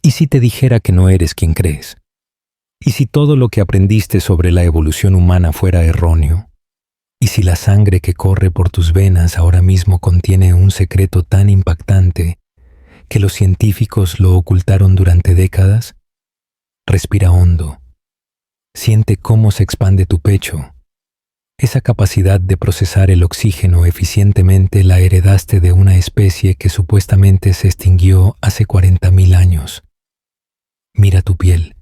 ¿Y si te dijera que no eres quien crees? ¿Y si todo lo que aprendiste sobre la evolución humana fuera erróneo? ¿Y si la sangre que corre por tus venas ahora mismo contiene un secreto tan impactante que los científicos lo ocultaron durante décadas? Respira hondo. Siente cómo se expande tu pecho. Esa capacidad de procesar el oxígeno eficientemente la heredaste de una especie que supuestamente se extinguió hace 40.000 años. Mira tu piel.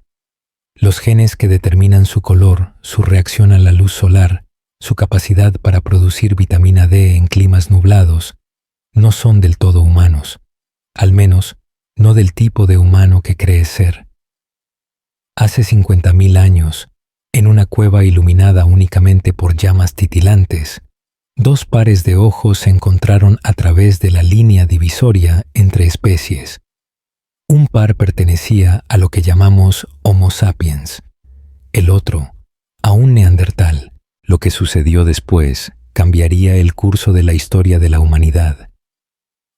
Los genes que determinan su color, su reacción a la luz solar, su capacidad para producir vitamina D en climas nublados, no son del todo humanos, al menos no del tipo de humano que crees ser. Hace 50.000 años, en una cueva iluminada únicamente por llamas titilantes, dos pares de ojos se encontraron a través de la línea divisoria entre especies. Un par pertenecía a lo que llamamos Homo sapiens, el otro a un neandertal. Lo que sucedió después cambiaría el curso de la historia de la humanidad,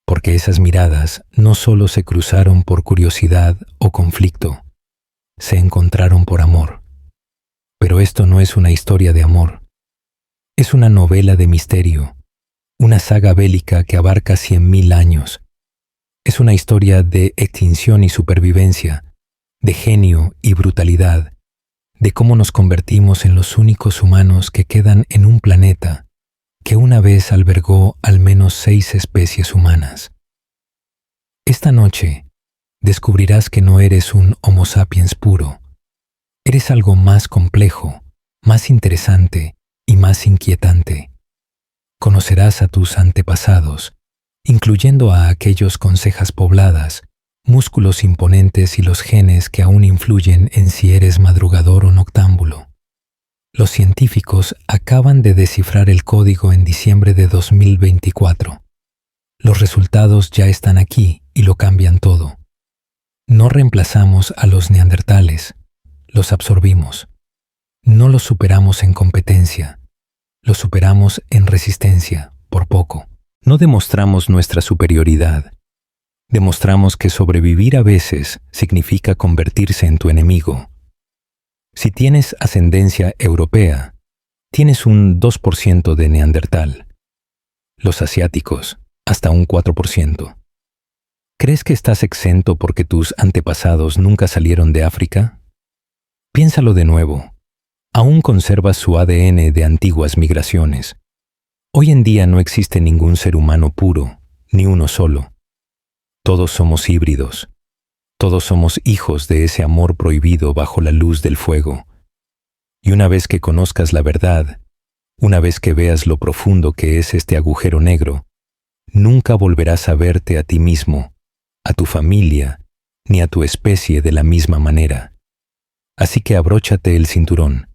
porque esas miradas no solo se cruzaron por curiosidad o conflicto, se encontraron por amor. Pero esto no es una historia de amor, es una novela de misterio, una saga bélica que abarca 100.000 años. Es una historia de extinción y supervivencia, de genio y brutalidad, de cómo nos convertimos en los únicos humanos que quedan en un planeta que una vez albergó al menos 6 especies humanas. Esta noche descubrirás que no eres un Homo sapiens puro. Eres algo más complejo, más interesante y más inquietante. Conocerás a tus antepasados, incluyendo a aquellos con cejas pobladas, músculos imponentes y los genes que aún influyen en si eres madrugador o noctámbulo. Los científicos acaban de descifrar el código en diciembre de 2024. Los resultados ya están aquí y lo cambian todo. No reemplazamos a los neandertales, los absorbimos. No los superamos en competencia, los superamos en resistencia, por poco. No demostramos nuestra superioridad. Demostramos que sobrevivir a veces significa convertirse en tu enemigo. Si tienes ascendencia europea, tienes un 2% de neandertal. Los asiáticos, hasta un 4%. ¿Crees que estás exento porque tus antepasados nunca salieron de África? Piénsalo de nuevo. Aún conservas su ADN de antiguas migraciones. Hoy en día no existe ningún ser humano puro, ni uno solo. Todos somos híbridos. Todos somos hijos de ese amor prohibido bajo la luz del fuego. Y una vez que conozcas la verdad, una vez que veas lo profundo que es este agujero negro, nunca volverás a verte a ti mismo, a tu familia, ni a tu especie de la misma manera. Así que abróchate el cinturón,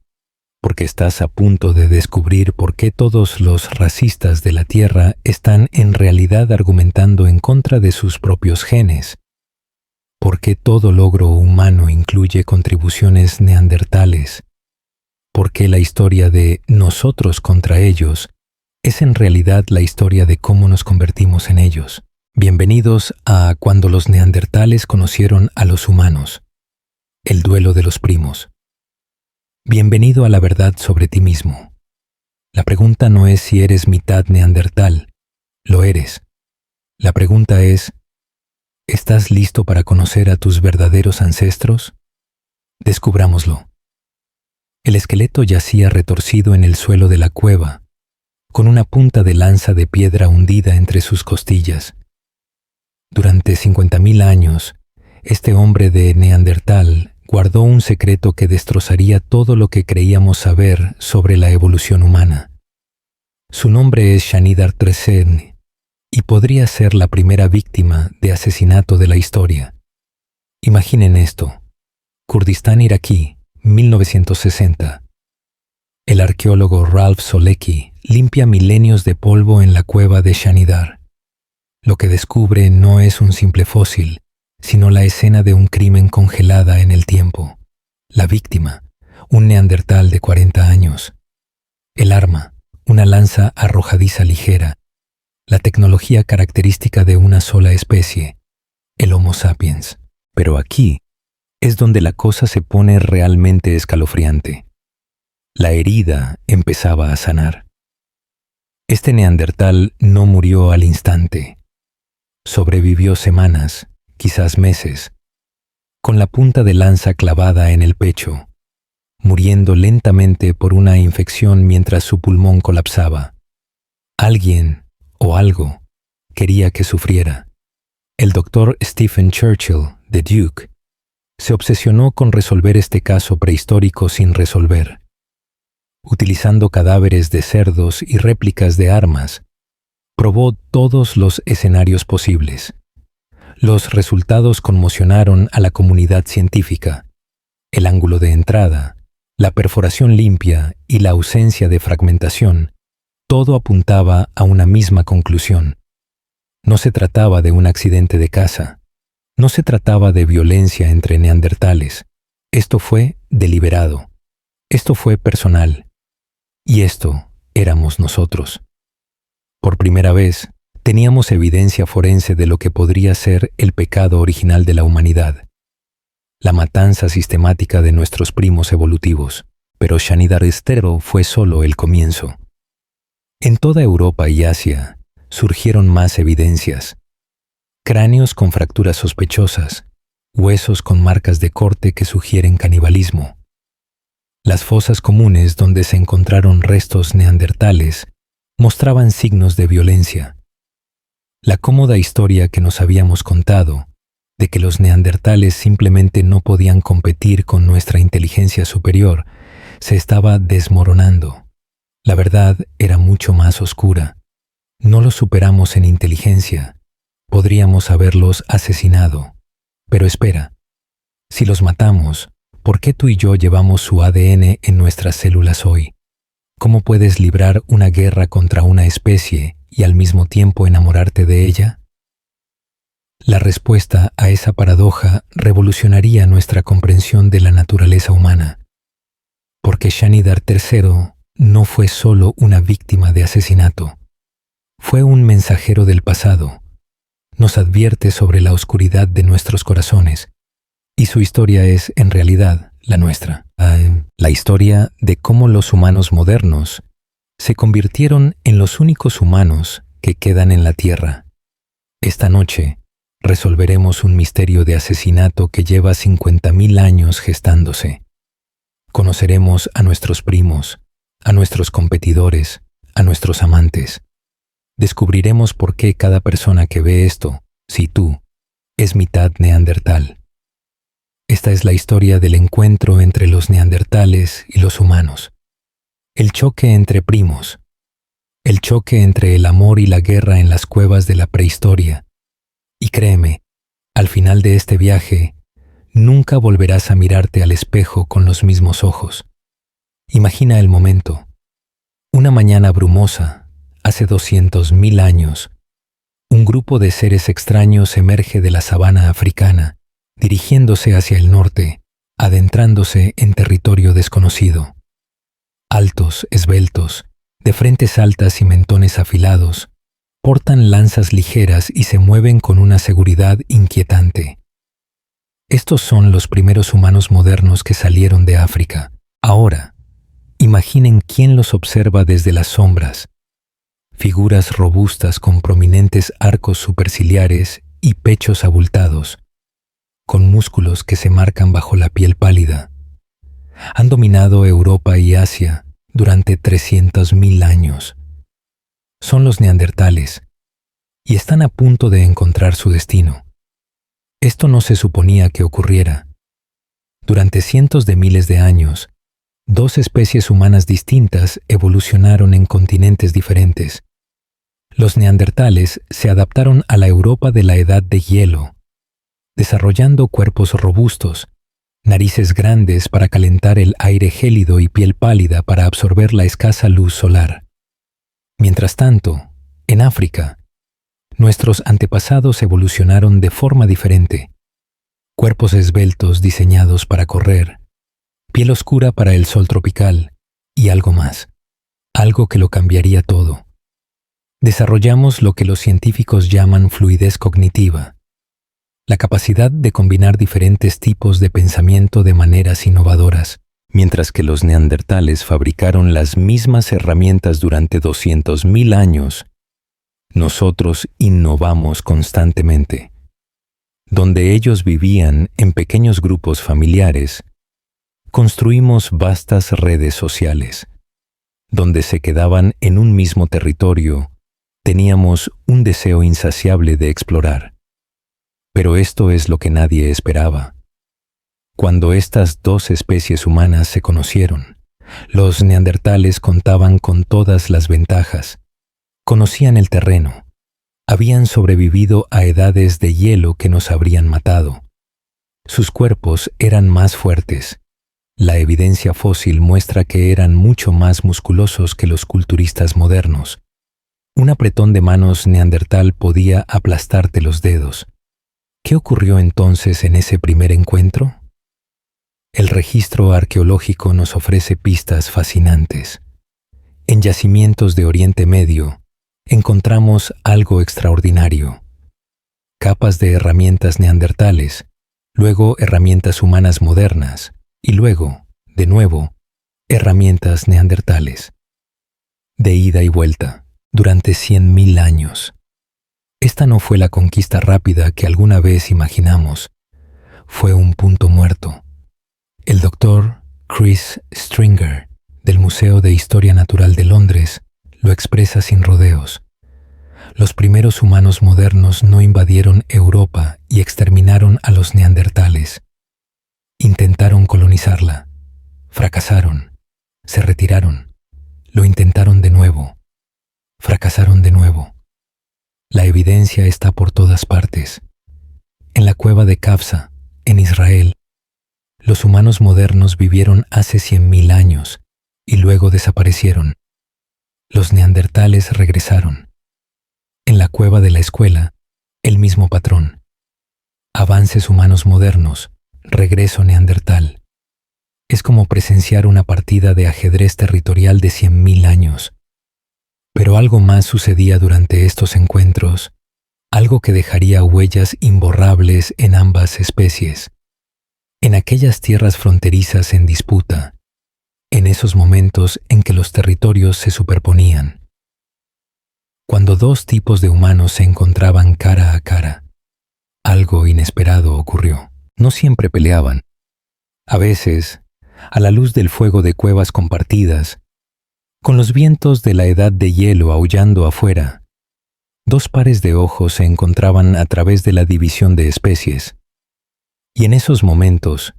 porque estás a punto de descubrir por qué todos los racistas de la Tierra están en realidad argumentando en contra de sus propios genes, por qué todo logro humano incluye contribuciones neandertales, por qué la historia de nosotros contra ellos es en realidad la historia de cómo nos convertimos en ellos. Bienvenidos a Cuando los neandertales conocieron a los humanos, el duelo de los primos. Bienvenido a la verdad sobre ti mismo. La pregunta no es si eres mitad neandertal, lo eres. La pregunta es, ¿estás listo para conocer a tus verdaderos ancestros? Descubrámoslo. El esqueleto yacía retorcido en el suelo de la cueva, con una punta de lanza de piedra hundida entre sus costillas. Durante 50.000 años, este hombre de Neandertal guardó un secreto que destrozaría todo lo que creíamos saber sobre la evolución humana. Su nombre es Shanidar Treseni y podría ser la primera víctima de asesinato de la historia. Imaginen esto: Kurdistán iraquí, 1960. El arqueólogo Ralph Solecki limpia milenios de polvo en la cueva de Shanidar. Lo que descubre no es un simple fósil, sino la escena de un crimen congelada en el tiempo. La víctima, un neandertal de 40 años. El arma, una lanza arrojadiza ligera. La tecnología característica de una sola especie, el Homo sapiens. Pero aquí es donde la cosa se pone realmente escalofriante. La herida empezaba a sanar. Este neandertal no murió al instante. Sobrevivió semanas, quizás meses, con la punta de lanza clavada en el pecho, muriendo lentamente por una infección mientras su pulmón colapsaba. Alguien o algo quería que sufriera. El doctor Stephen Churchill, de Duke, se obsesionó con resolver este caso prehistórico sin resolver. Utilizando cadáveres de cerdos y réplicas de armas, probó todos los escenarios posibles. Los resultados conmocionaron a la comunidad científica. El ángulo de entrada, la perforación limpia y la ausencia de fragmentación, todo apuntaba a una misma conclusión. No se trataba de un accidente de caza. No se trataba de violencia entre neandertales. Esto fue deliberado. Esto fue personal. Y esto éramos nosotros. Por primera vez, teníamos evidencia forense de lo que podría ser el pecado original de la humanidad. La matanza sistemática de nuestros primos evolutivos. Pero Shanidarestero fue solo el comienzo. En toda Europa y Asia surgieron más evidencias. Cráneos con fracturas sospechosas, huesos con marcas de corte que sugieren canibalismo. Las fosas comunes donde se encontraron restos neandertales mostraban signos de violencia. La cómoda historia que nos habíamos contado, de que los neandertales simplemente no podían competir con nuestra inteligencia superior, se estaba desmoronando. La verdad era mucho más oscura. No los superamos en inteligencia. Podríamos haberlos asesinado. Pero espera, si los matamos, ¿por qué tú y yo llevamos su ADN en nuestras células hoy? ¿Cómo puedes librar una guerra contra una especie y al mismo tiempo enamorarte de ella? La respuesta a esa paradoja revolucionaría nuestra comprensión de la naturaleza humana. Porque Shanidar III no fue solo una víctima de asesinato. Fue un mensajero del pasado. Nos advierte sobre la oscuridad de nuestros corazones. Y su historia es, en realidad, la nuestra. La historia de cómo los humanos modernos se convirtieron en los únicos humanos que quedan en la Tierra. Esta noche resolveremos un misterio de asesinato que lleva 50.000 años gestándose. Conoceremos a nuestros primos, a nuestros competidores, a nuestros amantes. Descubriremos por qué cada persona que ve esto, si tú, es mitad neandertal. Esta es la historia del encuentro entre los neandertales y los humanos. El choque entre primos. El choque entre el amor y la guerra en las cuevas de la prehistoria. Y créeme, al final de este viaje, nunca volverás a mirarte al espejo con los mismos ojos. Imagina el momento. Una mañana brumosa, hace 200.000 años, un grupo de seres extraños emerge de la sabana africana, dirigiéndose hacia el norte, adentrándose en territorio desconocido. Altos, esbeltos, de frentes altas y mentones afilados, portan lanzas ligeras y se mueven con una seguridad inquietante. Estos son los primeros humanos modernos que salieron de África. Ahora, imaginen quién los observa desde las sombras. Figuras robustas con prominentes arcos superciliares y pechos abultados, con músculos que se marcan bajo la piel pálida. Han dominado Europa y Asia durante 300.000 años. Son los neandertales y están a punto de encontrar su destino. Esto no se suponía que ocurriera. Durante cientos de miles de años, dos especies humanas distintas evolucionaron en continentes diferentes. Los neandertales se adaptaron a la Europa de la Edad de Hielo, desarrollando cuerpos robustos, narices grandes para calentar el aire gélido y piel pálida para absorber la escasa luz solar. Mientras tanto, en África, nuestros antepasados evolucionaron de forma diferente. Cuerpos esbeltos diseñados para correr, piel oscura para el sol tropical y algo más, algo que lo cambiaría todo. Desarrollamos lo que los científicos llaman fluidez cognitiva. la capacidad de combinar diferentes tipos de pensamiento de maneras innovadoras. Mientras que los neandertales fabricaron las mismas herramientas durante 200.000 años, nosotros innovamos constantemente. Donde ellos vivían en pequeños grupos familiares, construimos vastas redes sociales. Donde se quedaban en un mismo territorio, teníamos un deseo insaciable de explorar. Pero esto es lo que nadie esperaba. Cuando estas dos especies humanas se conocieron, los neandertales contaban con todas las ventajas. Conocían el terreno. Habían sobrevivido a edades de hielo que nos habrían matado. Sus cuerpos eran más fuertes. La evidencia fósil muestra que eran mucho más musculosos que los culturistas modernos. Un apretón de manos neandertal podía aplastarte los dedos. ¿Qué ocurrió entonces en ese primer encuentro? El registro arqueológico nos ofrece pistas fascinantes. En yacimientos de Oriente Medio encontramos algo extraordinario. Capas de herramientas neandertales, luego herramientas humanas modernas y luego, de nuevo, herramientas neandertales. De ida y vuelta, durante 100.000 años. Esta no fue la conquista rápida que alguna vez imaginamos. Fue un punto muerto. El doctor Chris Stringer, del Museo de Historia Natural de Londres, lo expresa sin rodeos. Los primeros humanos modernos no invadieron Europa y exterminaron a los neandertales. Intentaron colonizarla. Fracasaron. Se retiraron. Lo intentaron de nuevo. Fracasaron de nuevo. La evidencia está por todas partes. En la cueva de Kafsa, en Israel, los humanos modernos vivieron hace 100.000 años y luego desaparecieron. Los neandertales regresaron. En la cueva de la escuela, el mismo patrón. Avances humanos modernos, regreso neandertal. Es como presenciar una partida de ajedrez territorial de 100.000 años. Pero algo más sucedía durante estos encuentros, algo que dejaría huellas imborrables en ambas especies. En aquellas tierras fronterizas en disputa, en esos momentos en que los territorios se superponían. Cuando dos tipos de humanos se encontraban cara a cara, algo inesperado ocurrió. No siempre peleaban. A veces, a la luz del fuego de cuevas compartidas, con los vientos de la edad de hielo aullando afuera, dos pares de ojos se encontraban a través de la división de especies. Y en esos momentos,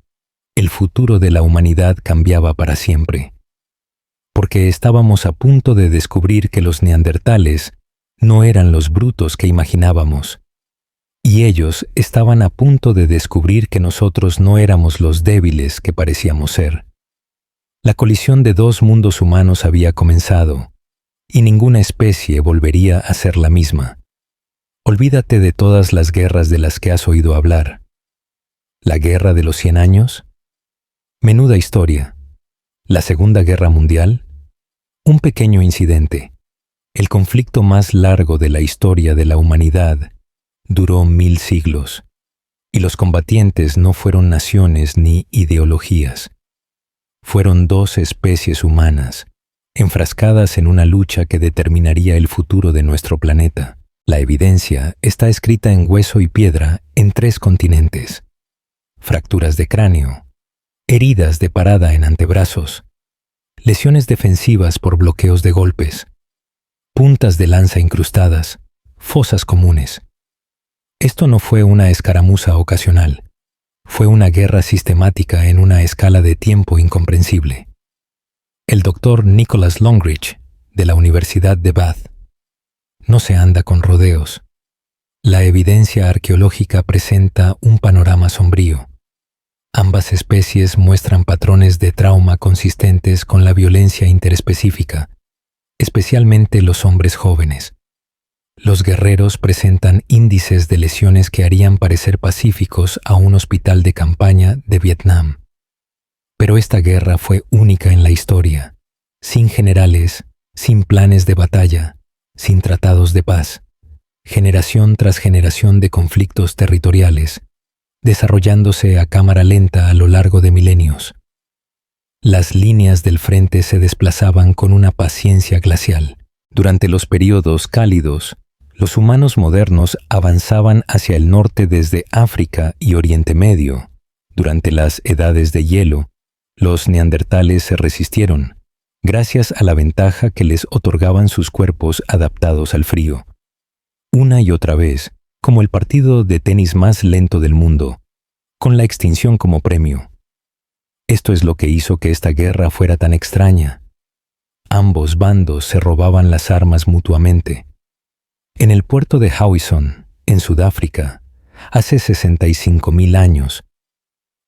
el futuro de la humanidad cambiaba para siempre, porque estábamos a punto de descubrir que los neandertales no eran los brutos que imaginábamos, y ellos estaban a punto de descubrir que nosotros no éramos los débiles que parecíamos ser. La colisión de dos mundos humanos había comenzado, y ninguna especie volvería a ser la misma. Olvídate de todas las guerras de las que has oído hablar. ¿La guerra de los 100 años? Menuda historia. ¿La Segunda Guerra Mundial? Un pequeño incidente. El conflicto más largo de la historia de la humanidad duró 1000 siglos, y los combatientes no fueron naciones ni ideologías. Fueron dos especies humanas, enfrascadas en una lucha que determinaría el futuro de nuestro planeta. La evidencia está escrita en hueso y piedra en 3 continentes. Fracturas de cráneo, heridas de parada en antebrazos, lesiones defensivas por bloqueos de golpes, puntas de lanza incrustadas, fosas comunes. Esto no fue una escaramuza ocasional, fue una guerra sistemática en una escala de tiempo incomprensible. El doctor Nicholas Longridge, de la Universidad de Bath. No se anda con rodeos. La evidencia arqueológica presenta un panorama sombrío. Ambas especies muestran patrones de trauma consistentes con la violencia interespecífica, especialmente los hombres jóvenes. Los guerreros presentan índices de lesiones que harían parecer pacíficos a un hospital de campaña de Vietnam. Pero esta guerra fue única en la historia, sin generales, sin planes de batalla, sin tratados de paz. generación tras generación de conflictos territoriales, desarrollándose a cámara lenta a lo largo de milenios. Las líneas del frente se desplazaban con una paciencia glacial. Durante los períodos cálidos, los humanos modernos avanzaban hacia el norte desde África y Oriente Medio. Durante las edades de hielo, los neandertales se resistieron, gracias a la ventaja que les otorgaban sus cuerpos adaptados al frío. Una y otra vez, como el partido de tenis más lento del mundo, con la extinción como premio. Esto es lo que hizo que esta guerra fuera tan extraña. Ambos bandos se robaban las armas mutuamente. En el puerto de Haugesund, en Sudáfrica, hace 65.000 años,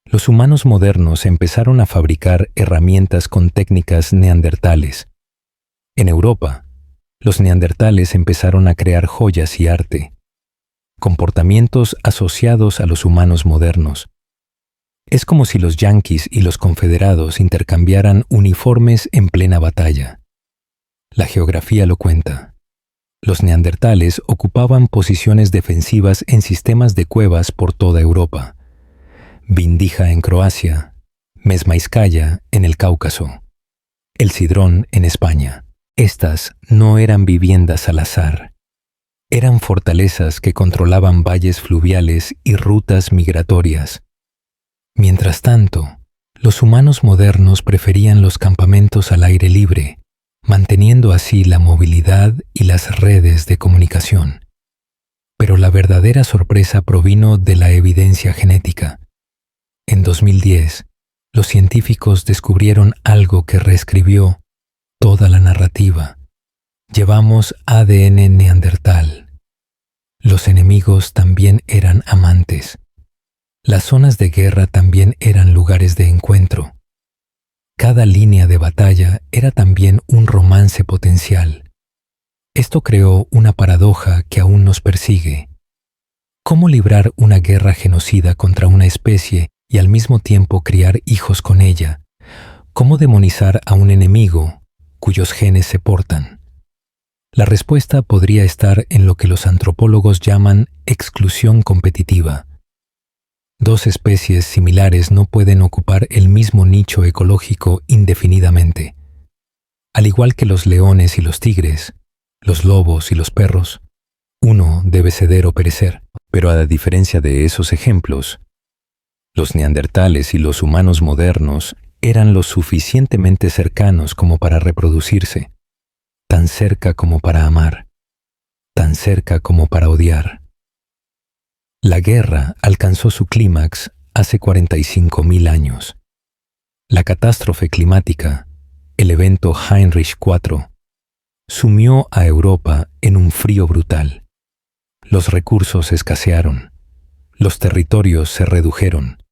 los humanos modernos empezaron a fabricar herramientas con técnicas neandertales. En Europa, los neandertales empezaron a crear joyas y arte, comportamientos asociados a los humanos modernos. Es como si los yanquis y los confederados intercambiaran uniformes en plena batalla. La geografía lo cuenta. Los neandertales ocupaban posiciones defensivas en sistemas de cuevas por toda Europa. Vindija en Croacia, Mesmaizkaya en el Cáucaso, El Cidrón en España. Estas no eran viviendas al azar. Eran fortalezas que controlaban valles fluviales y rutas migratorias. Mientras tanto, los humanos modernos preferían los campamentos al aire libre, manteniendo así la movilidad y las redes de comunicación. Pero la verdadera sorpresa provino de la evidencia genética. En 2010, los científicos descubrieron algo que reescribió toda la narrativa. Llevamos ADN neandertal. Los enemigos también eran amantes. Las zonas de guerra también eran lugares de encuentro. Cada línea de batalla era también un romance potencial. Esto creó una paradoja que aún nos persigue. ¿Cómo librar una guerra genocida contra una especie y al mismo tiempo criar hijos con ella? ¿Cómo demonizar a un enemigo cuyos genes se portan? La respuesta podría estar en lo que los antropólogos llaman exclusión competitiva. Dos especies similares no pueden ocupar el mismo nicho ecológico indefinidamente. Al igual que los leones y los tigres, los lobos y los perros, uno debe ceder o perecer. Pero a diferencia de esos ejemplos, los neandertales y los humanos modernos eran lo suficientemente cercanos como para reproducirse, tan cerca como para amar, tan cerca como para odiar. La guerra alcanzó su clímax hace 45.000 años. La catástrofe climática, el evento Heinrich IV, sumió a Europa en un frío brutal. Los recursos escasearon, los territorios se redujeron,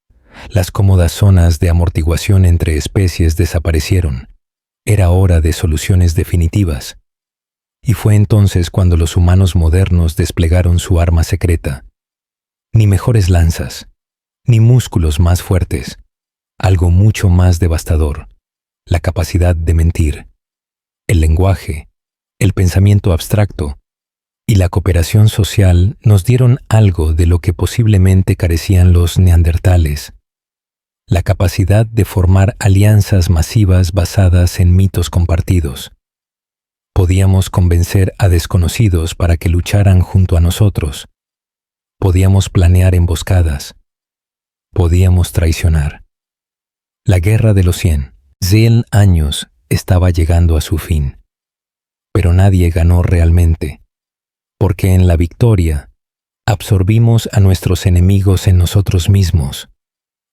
las cómodas zonas de amortiguación entre especies desaparecieron. Era hora de soluciones definitivas. Y fue entonces cuando los humanos modernos desplegaron su arma secreta. Ni mejores lanzas, ni músculos más fuertes, algo mucho más devastador, la capacidad de mentir, el lenguaje, el pensamiento abstracto y la cooperación social nos dieron algo de lo que posiblemente carecían los neandertales, la capacidad de formar alianzas masivas basadas en mitos compartidos. Podíamos convencer a desconocidos para que lucharan junto a nosotros. Podíamos planear emboscadas. Podíamos traicionar. La guerra de los 100 años estaba llegando a su fin. Pero nadie ganó realmente, porque en la victoria absorbimos a nuestros enemigos en nosotros mismos,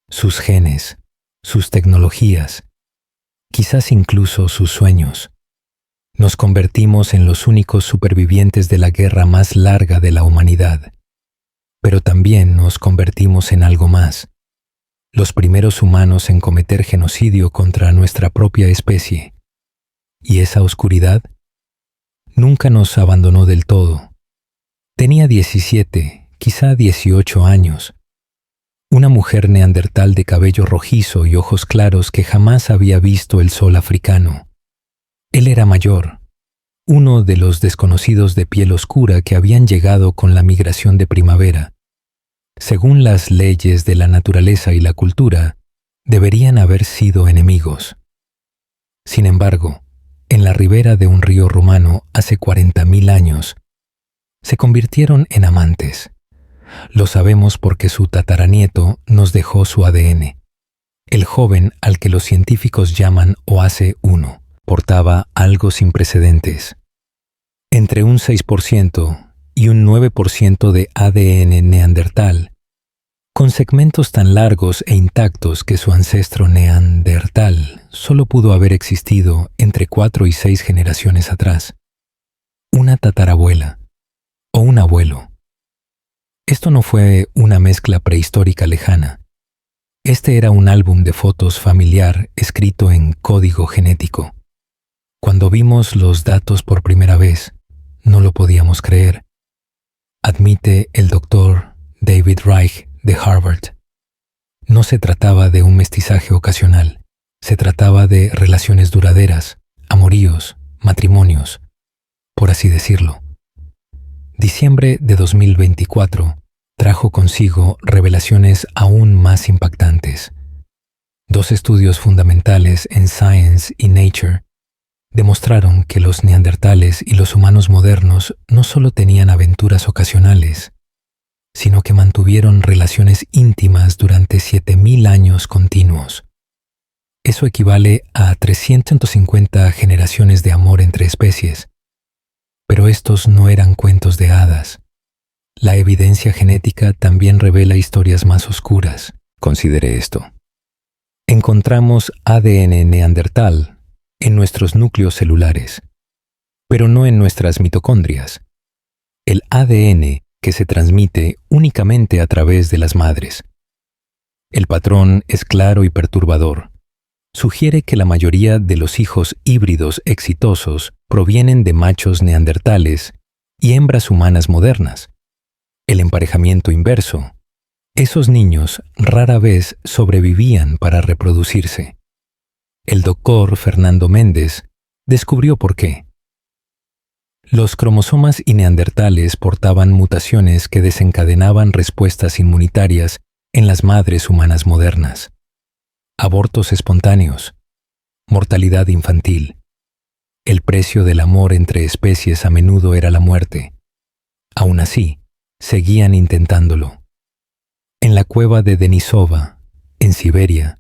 sus genes, sus tecnologías, quizás incluso sus sueños. Nos convertimos en los únicos supervivientes de la guerra más larga de la humanidad. Pero también nos convertimos en algo más, los primeros humanos en cometer genocidio contra nuestra propia especie. Y esa oscuridad nunca nos abandonó del todo. Tenía 17, quizá 18 años. Una mujer neandertal de cabello rojizo y ojos claros que jamás había visto el sol africano. Él era mayor, uno de los desconocidos de piel oscura que habían llegado con la migración de primavera. Según las leyes de la naturaleza y la cultura, deberían haber sido enemigos. Sin embargo, en la ribera de un río romano hace 40.000 años, se convirtieron en amantes. Lo sabemos porque su tataranieto nos dejó su ADN. El joven al que los científicos llaman Oase 1 portaba algo sin precedentes. Entre un 6% y un 9% de ADN neandertal, con segmentos tan largos e intactos que su ancestro neandertal solo pudo haber existido entre 4 y 6 generaciones atrás. Una tatarabuela o un abuelo. Esto no fue una mezcla prehistórica lejana. Este era un álbum de fotos familiar escrito en código genético. Cuando vimos los datos por primera vez, no lo podíamos creer, admite el doctor David Reich de Harvard. No se trataba de un mestizaje ocasional, se trataba de relaciones duraderas, amoríos, matrimonios, por así decirlo. Diciembre de 2024 trajo consigo revelaciones aún más impactantes. 2 estudios fundamentales en Science y Nature demostraron que los neandertales y los humanos modernos no solo tenían aventuras ocasionales, sino que mantuvieron relaciones íntimas durante 7.000 años continuos. Eso equivale a 350 generaciones de amor entre especies. Pero estos no eran cuentos de hadas. La evidencia genética también revela historias más oscuras. Considere esto. Encontramos ADN neandertal en nuestros núcleos celulares, pero no en nuestras mitocondrias. El ADN que se transmite únicamente a través de las madres. El patrón es claro y perturbador. Sugiere que la mayoría de los hijos híbridos exitosos provienen de machos neandertales y hembras humanas modernas. El emparejamiento inverso. Esos niños rara vez sobrevivían para reproducirse. El doctor Fernando Méndez descubrió por qué. Los cromosomas y neandertales portaban mutaciones que desencadenaban respuestas inmunitarias en las madres humanas modernas. Abortos espontáneos, mortalidad infantil. El precio del amor entre especies a menudo era la muerte. Aún así, seguían intentándolo. En la cueva de Denisova, en Siberia,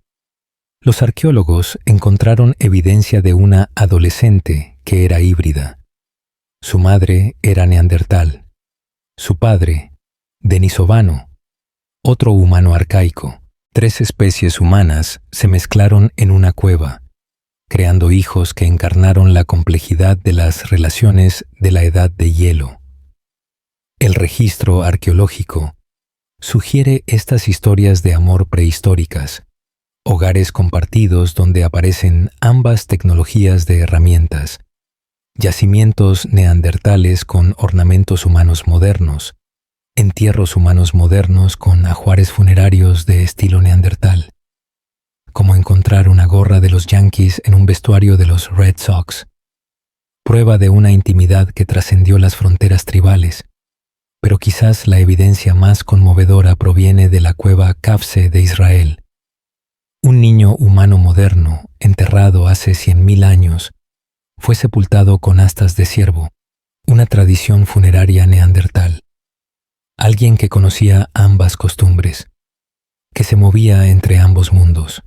los arqueólogos encontraron evidencia de una adolescente que era híbrida. Su madre era neandertal. Su padre, denisovano, otro humano arcaico. 3 especies humanas se mezclaron en una cueva, creando hijos que encarnaron la complejidad de las relaciones de la edad de hielo. El registro arqueológico sugiere estas historias de amor prehistóricas, hogares compartidos donde aparecen ambas tecnologías de herramientas, yacimientos neandertales con ornamentos humanos modernos, entierros humanos modernos con ajuares funerarios de estilo neandertal, como encontrar una gorra de los Yankees en un vestuario de los Red Sox, prueba de una intimidad que trascendió las fronteras tribales, pero quizás la evidencia más conmovedora proviene de la cueva Kafse de Israel. Un niño humano moderno, enterrado hace 100.000 años, fue sepultado con astas de ciervo, una tradición funeraria neandertal. Alguien que conocía ambas costumbres, que se movía entre ambos mundos,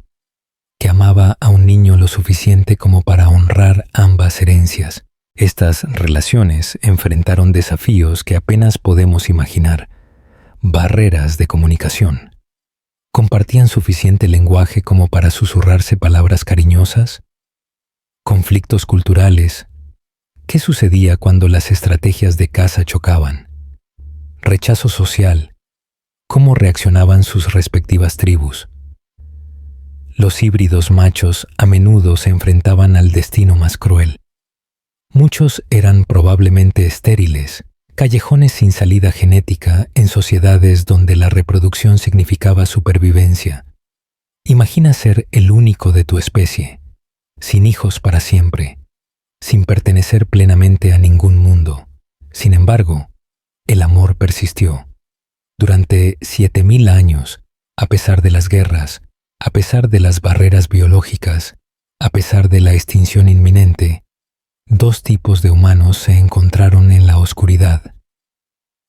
que amaba a un niño lo suficiente como para honrar ambas herencias. Estas relaciones enfrentaron desafíos que apenas podemos imaginar, barreras de comunicación. ¿Compartían suficiente lenguaje como para susurrarse palabras cariñosas? Conflictos culturales. ¿Qué sucedía cuando las estrategias de caza chocaban? Rechazo social. ¿Cómo reaccionaban sus respectivas tribus? Los híbridos machos a menudo se enfrentaban al destino más cruel. Muchos eran probablemente estériles, callejones sin salida genética en sociedades donde la reproducción significaba supervivencia. Imagina ser el único de tu especie, sin hijos para siempre, sin pertenecer plenamente a ningún mundo. Sin embargo, el amor persistió. Durante 7000 años, a pesar de las guerras, a pesar de las barreras biológicas, a pesar de la extinción inminente, dos tipos de humanos se encontraron en la oscuridad.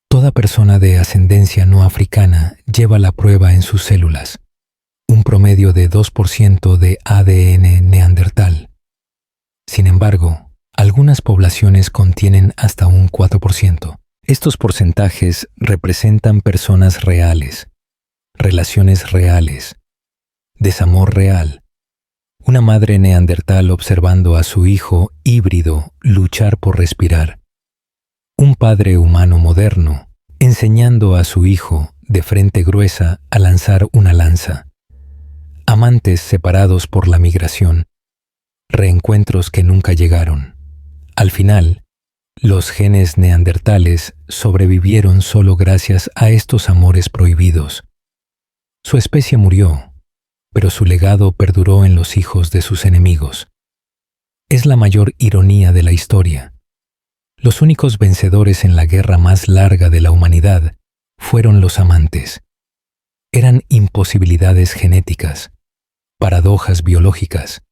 Toda persona de ascendencia no africana lleva la prueba en sus células, un promedio de 2% de ADN neandertal. Sin embargo, algunas poblaciones contienen hasta un 4%. Estos porcentajes representan personas reales, relaciones reales, desamor real, una madre neandertal observando a su hijo híbrido luchar por respirar, un padre humano moderno enseñando a su hijo de frente gruesa a lanzar una lanza, amantes separados por la migración, reencuentros que nunca llegaron. Al final, los genes neandertales sobrevivieron solo gracias a estos amores prohibidos. Su especie murió, pero su legado perduró en los hijos de sus enemigos. Es la mayor ironía de la historia. Los únicos vencedores en la guerra más larga de la humanidad fueron los amantes. Eran imposibilidades genéticas, paradojas biológicas,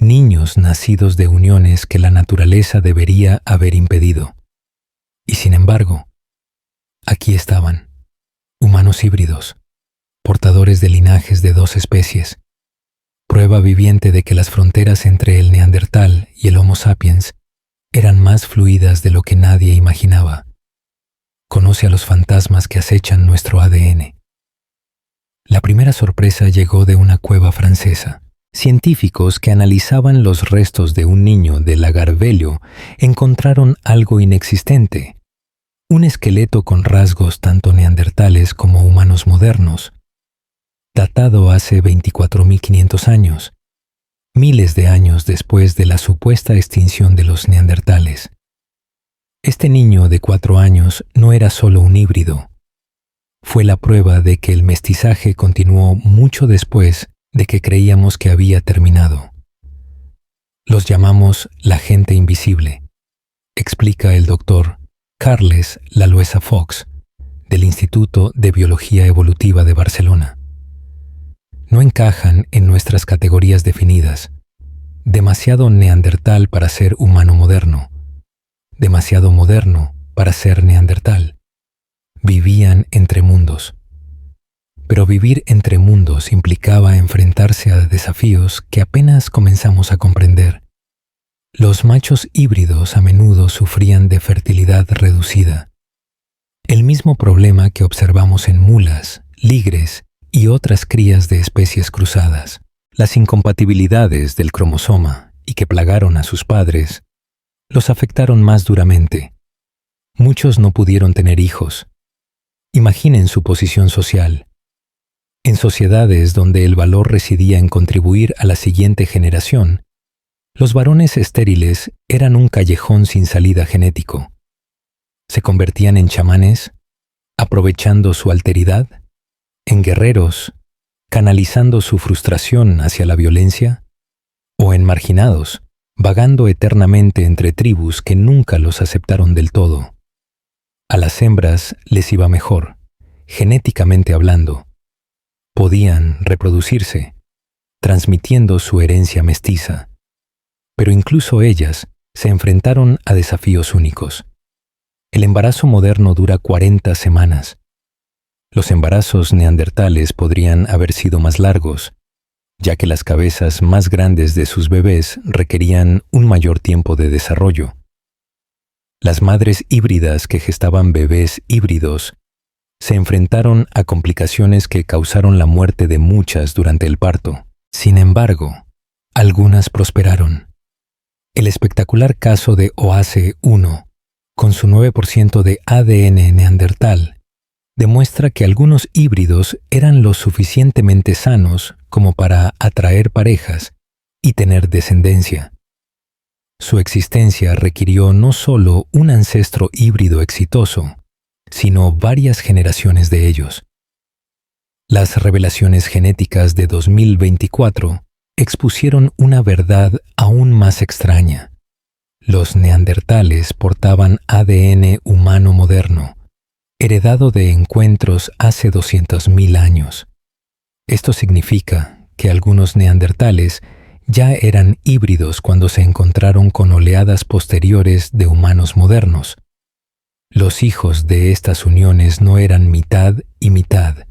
niños nacidos de uniones que la naturaleza debería haber impedido. Y sin embargo, aquí estaban, humanos híbridos, portadores de linajes de dos especies, prueba viviente de que las fronteras entre el neandertal y el Homo sapiens eran más fluidas de lo que nadie imaginaba. Conoce a los fantasmas que acechan nuestro ADN. La primera sorpresa llegó de una cueva francesa. Científicos que analizaban los restos de un niño de Lagardère encontraron algo inexistente, un esqueleto con rasgos tanto neandertales como humanos modernos, datado hace 24.500 años, miles de años después de la supuesta extinción de los neandertales. Este niño de 4 años no era solo un híbrido. Fue la prueba de que el mestizaje continuó mucho después de que creíamos que había terminado. Los llamamos la gente invisible, explica el doctor Carles Laluesa Fox, del Instituto de Biología Evolutiva de Barcelona. No encajan en nuestras categorías definidas. Demasiado neandertal para ser humano moderno. Demasiado moderno para ser neandertal. Vivían entre mundos. Pero vivir entre mundos implicaba enfrentarse a desafíos que apenas comenzamos a comprender. Los machos híbridos a menudo sufrían de fertilidad reducida. El mismo problema que observamos en mulas, ligres y otras crías de especies cruzadas. Las incompatibilidades del cromosoma y que plagaron a sus padres los afectaron más duramente. Muchos no pudieron tener hijos. Imaginen su posición social. En sociedades donde el valor residía en contribuir a la siguiente generación, los varones estériles eran un callejón sin salida genético. Se convertían en chamanes, aprovechando su alteridad, en guerreros, canalizando su frustración hacia la violencia, o en marginados, vagando eternamente entre tribus que nunca los aceptaron del todo. A las hembras les iba mejor, genéticamente hablando. Podían reproducirse, transmitiendo su herencia mestiza. Pero incluso ellas se enfrentaron a desafíos únicos. El embarazo moderno dura 40 semanas. Los embarazos neandertales podrían haber sido más largos, ya que las cabezas más grandes de sus bebés requerían un mayor tiempo de desarrollo. Las madres híbridas que gestaban bebés híbridos se enfrentaron a complicaciones que causaron la muerte de muchas durante el parto. Sin embargo, algunas prosperaron. El espectacular caso de OASE-1, con su 9% de ADN neandertal, demuestra que algunos híbridos eran lo suficientemente sanos como para atraer parejas y tener descendencia. Su existencia requirió no solo un ancestro híbrido exitoso, sino varias generaciones de ellos. Las revelaciones genéticas de 2024 expusieron una verdad aún más extraña. Los neandertales portaban ADN humano moderno, heredado de encuentros hace 200.000 años. Esto significa que algunos neandertales ya eran híbridos cuando se encontraron con oleadas posteriores de humanos modernos. Los hijos de estas uniones no eran mitad y mitad.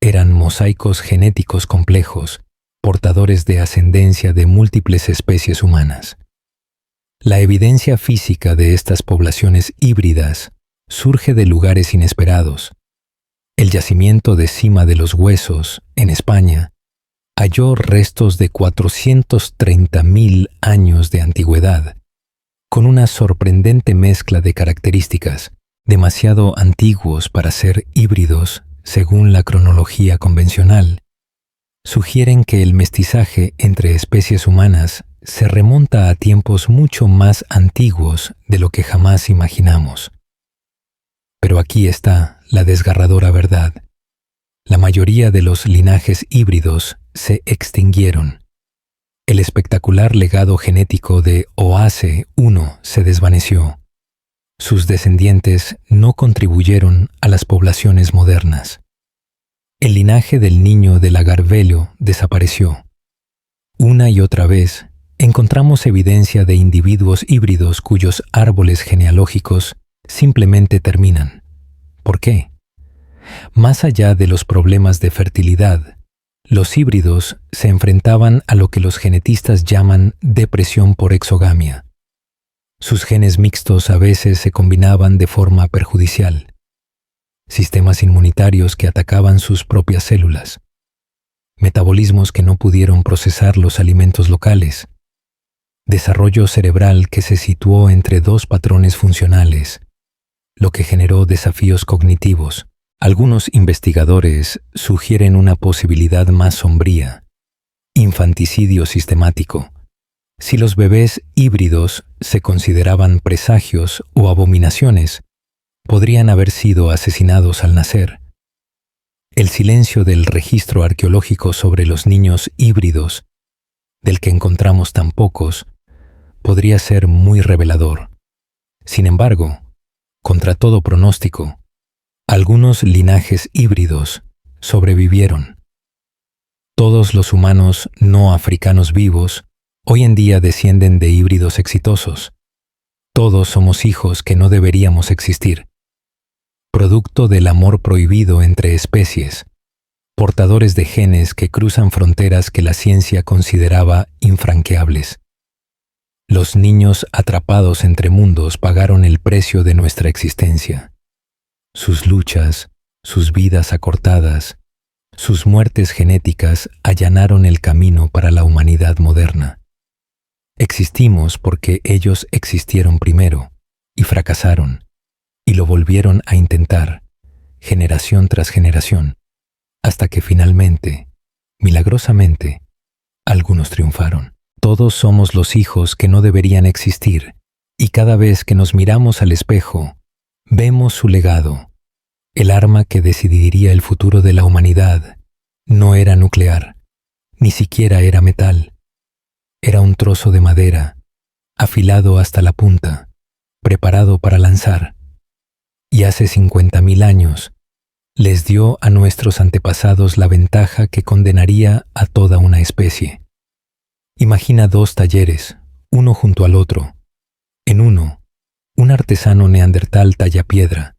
Eran mosaicos genéticos complejos, portadores de ascendencia de múltiples especies humanas. La evidencia física de estas poblaciones híbridas surge de lugares inesperados. El yacimiento de Cima de los Huesos, en España, halló restos de 430.000 años de antigüedad, con una sorprendente mezcla de características, demasiado antiguos para ser híbridos según la cronología convencional. Sugieren que el mestizaje entre especies humanas se remonta a tiempos mucho más antiguos de lo que jamás imaginamos. Pero aquí está la desgarradora verdad. La mayoría de los linajes híbridos se extinguieron. El espectacular legado genético de Oase 1 se desvaneció. Sus descendientes no contribuyeron a las poblaciones modernas. El linaje del niño de Lagarvello desapareció. Una y otra vez encontramos evidencia de individuos híbridos cuyos árboles genealógicos simplemente terminan. ¿Por qué? Más allá de los problemas de fertilidad, los híbridos se enfrentaban a lo que los genetistas llaman depresión por exogamia. Sus genes mixtos a veces se combinaban de forma perjudicial. Sistemas inmunitarios que atacaban sus propias células. Metabolismos que no pudieron procesar los alimentos locales. Desarrollo cerebral que se situó entre dos patrones funcionales, lo que generó desafíos cognitivos. Algunos investigadores sugieren una posibilidad más sombría: infanticidio sistemático. Si los bebés híbridos se consideraban presagios o abominaciones, podrían haber sido asesinados al nacer. El silencio del registro arqueológico sobre los niños híbridos, del que encontramos tan pocos, podría ser muy revelador. Sin embargo, contra todo pronóstico, algunos linajes híbridos sobrevivieron. Todos los humanos no africanos vivos hoy en día descienden de híbridos exitosos. Todos somos hijos que no deberíamos existir. Producto del amor prohibido entre especies, portadores de genes que cruzan fronteras que la ciencia consideraba infranqueables. Los niños atrapados entre mundos pagaron el precio de nuestra existencia. Sus luchas, sus vidas acortadas, sus muertes genéticas allanaron el camino para la humanidad moderna. Existimos porque ellos existieron primero y fracasaron, y lo volvieron a intentar, generación tras generación, hasta que finalmente, milagrosamente, algunos triunfaron. Todos somos los hijos que no deberían existir, y cada vez que nos miramos al espejo, vemos su legado. El arma que decidiría el futuro de la humanidad no era nuclear, ni siquiera era metal. Era un trozo de madera, afilado hasta la punta, preparado para lanzar. Y hace 50.000 años, les dio a nuestros antepasados la ventaja que condenaría a toda una especie. Imagina dos talleres, uno junto al otro. En uno, un artesano neandertal talla piedra,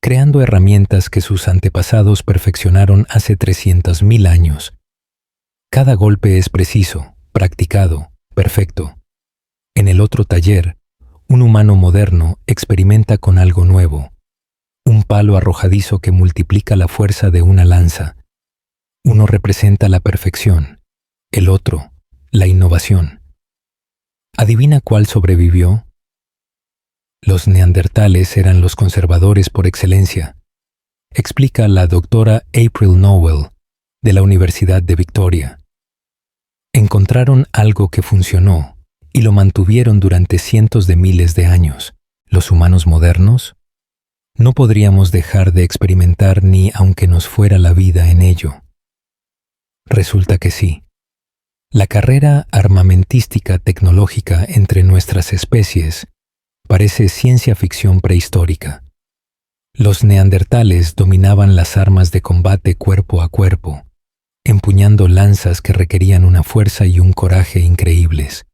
creando herramientas que sus antepasados perfeccionaron hace 300.000 años. Cada golpe es preciso, practicado, perfecto. En el otro taller, un humano moderno experimenta con algo nuevo. Un palo arrojadizo que multiplica la fuerza de una lanza. Uno representa la perfección, el otro, la innovación. ¿Adivina cuál sobrevivió? Los neandertales eran los conservadores por excelencia, explica la doctora April Nowell, de la Universidad de Victoria. Encontraron algo que funcionó y lo mantuvieron durante cientos de miles de años. ¿Los humanos modernos? No podríamos dejar de experimentar ni aunque nos fuera la vida en ello. Resulta que sí. La carrera armamentística tecnológica entre nuestras especies parece ciencia ficción prehistórica. Los neandertales dominaban las armas de combate cuerpo a cuerpo, empuñando lanzas que requerían una fuerza y un coraje increíbles.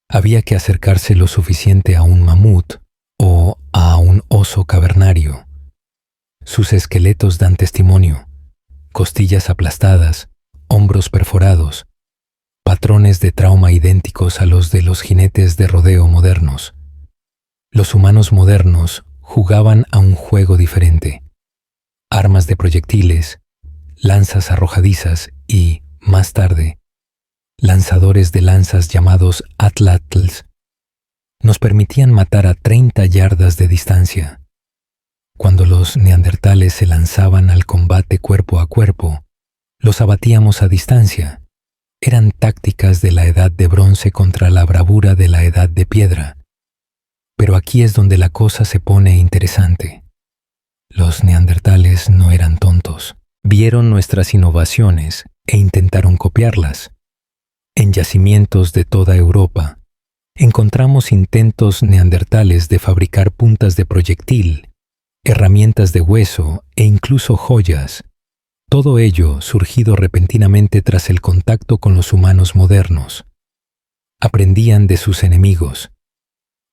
Había que acercarse lo suficiente a un mamut o a un oso cavernario. Sus esqueletos dan testimonio: costillas aplastadas, hombros perforados, patrones de trauma idénticos a los de los jinetes de rodeo modernos. Los humanos modernos jugaban a un juego diferente: armas de proyectiles, lanzas arrojadizas y, más tarde, lanzadores de lanzas llamados atlatls. Nos permitían matar a 30 yardas de distancia. Cuando los neandertales se lanzaban al combate cuerpo a cuerpo, los abatíamos a distancia. Eran tácticas de la edad de bronce contra la bravura de la edad de piedra. Pero aquí es donde la cosa se pone interesante. Los neandertales no eran tontos. Vieron nuestras innovaciones e intentaron copiarlas. En yacimientos de toda Europa, encontramos intentos neandertales de fabricar puntas de proyectil, herramientas de hueso e incluso joyas. Todo ello surgido repentinamente tras el contacto con los humanos modernos. Aprendían de sus enemigos.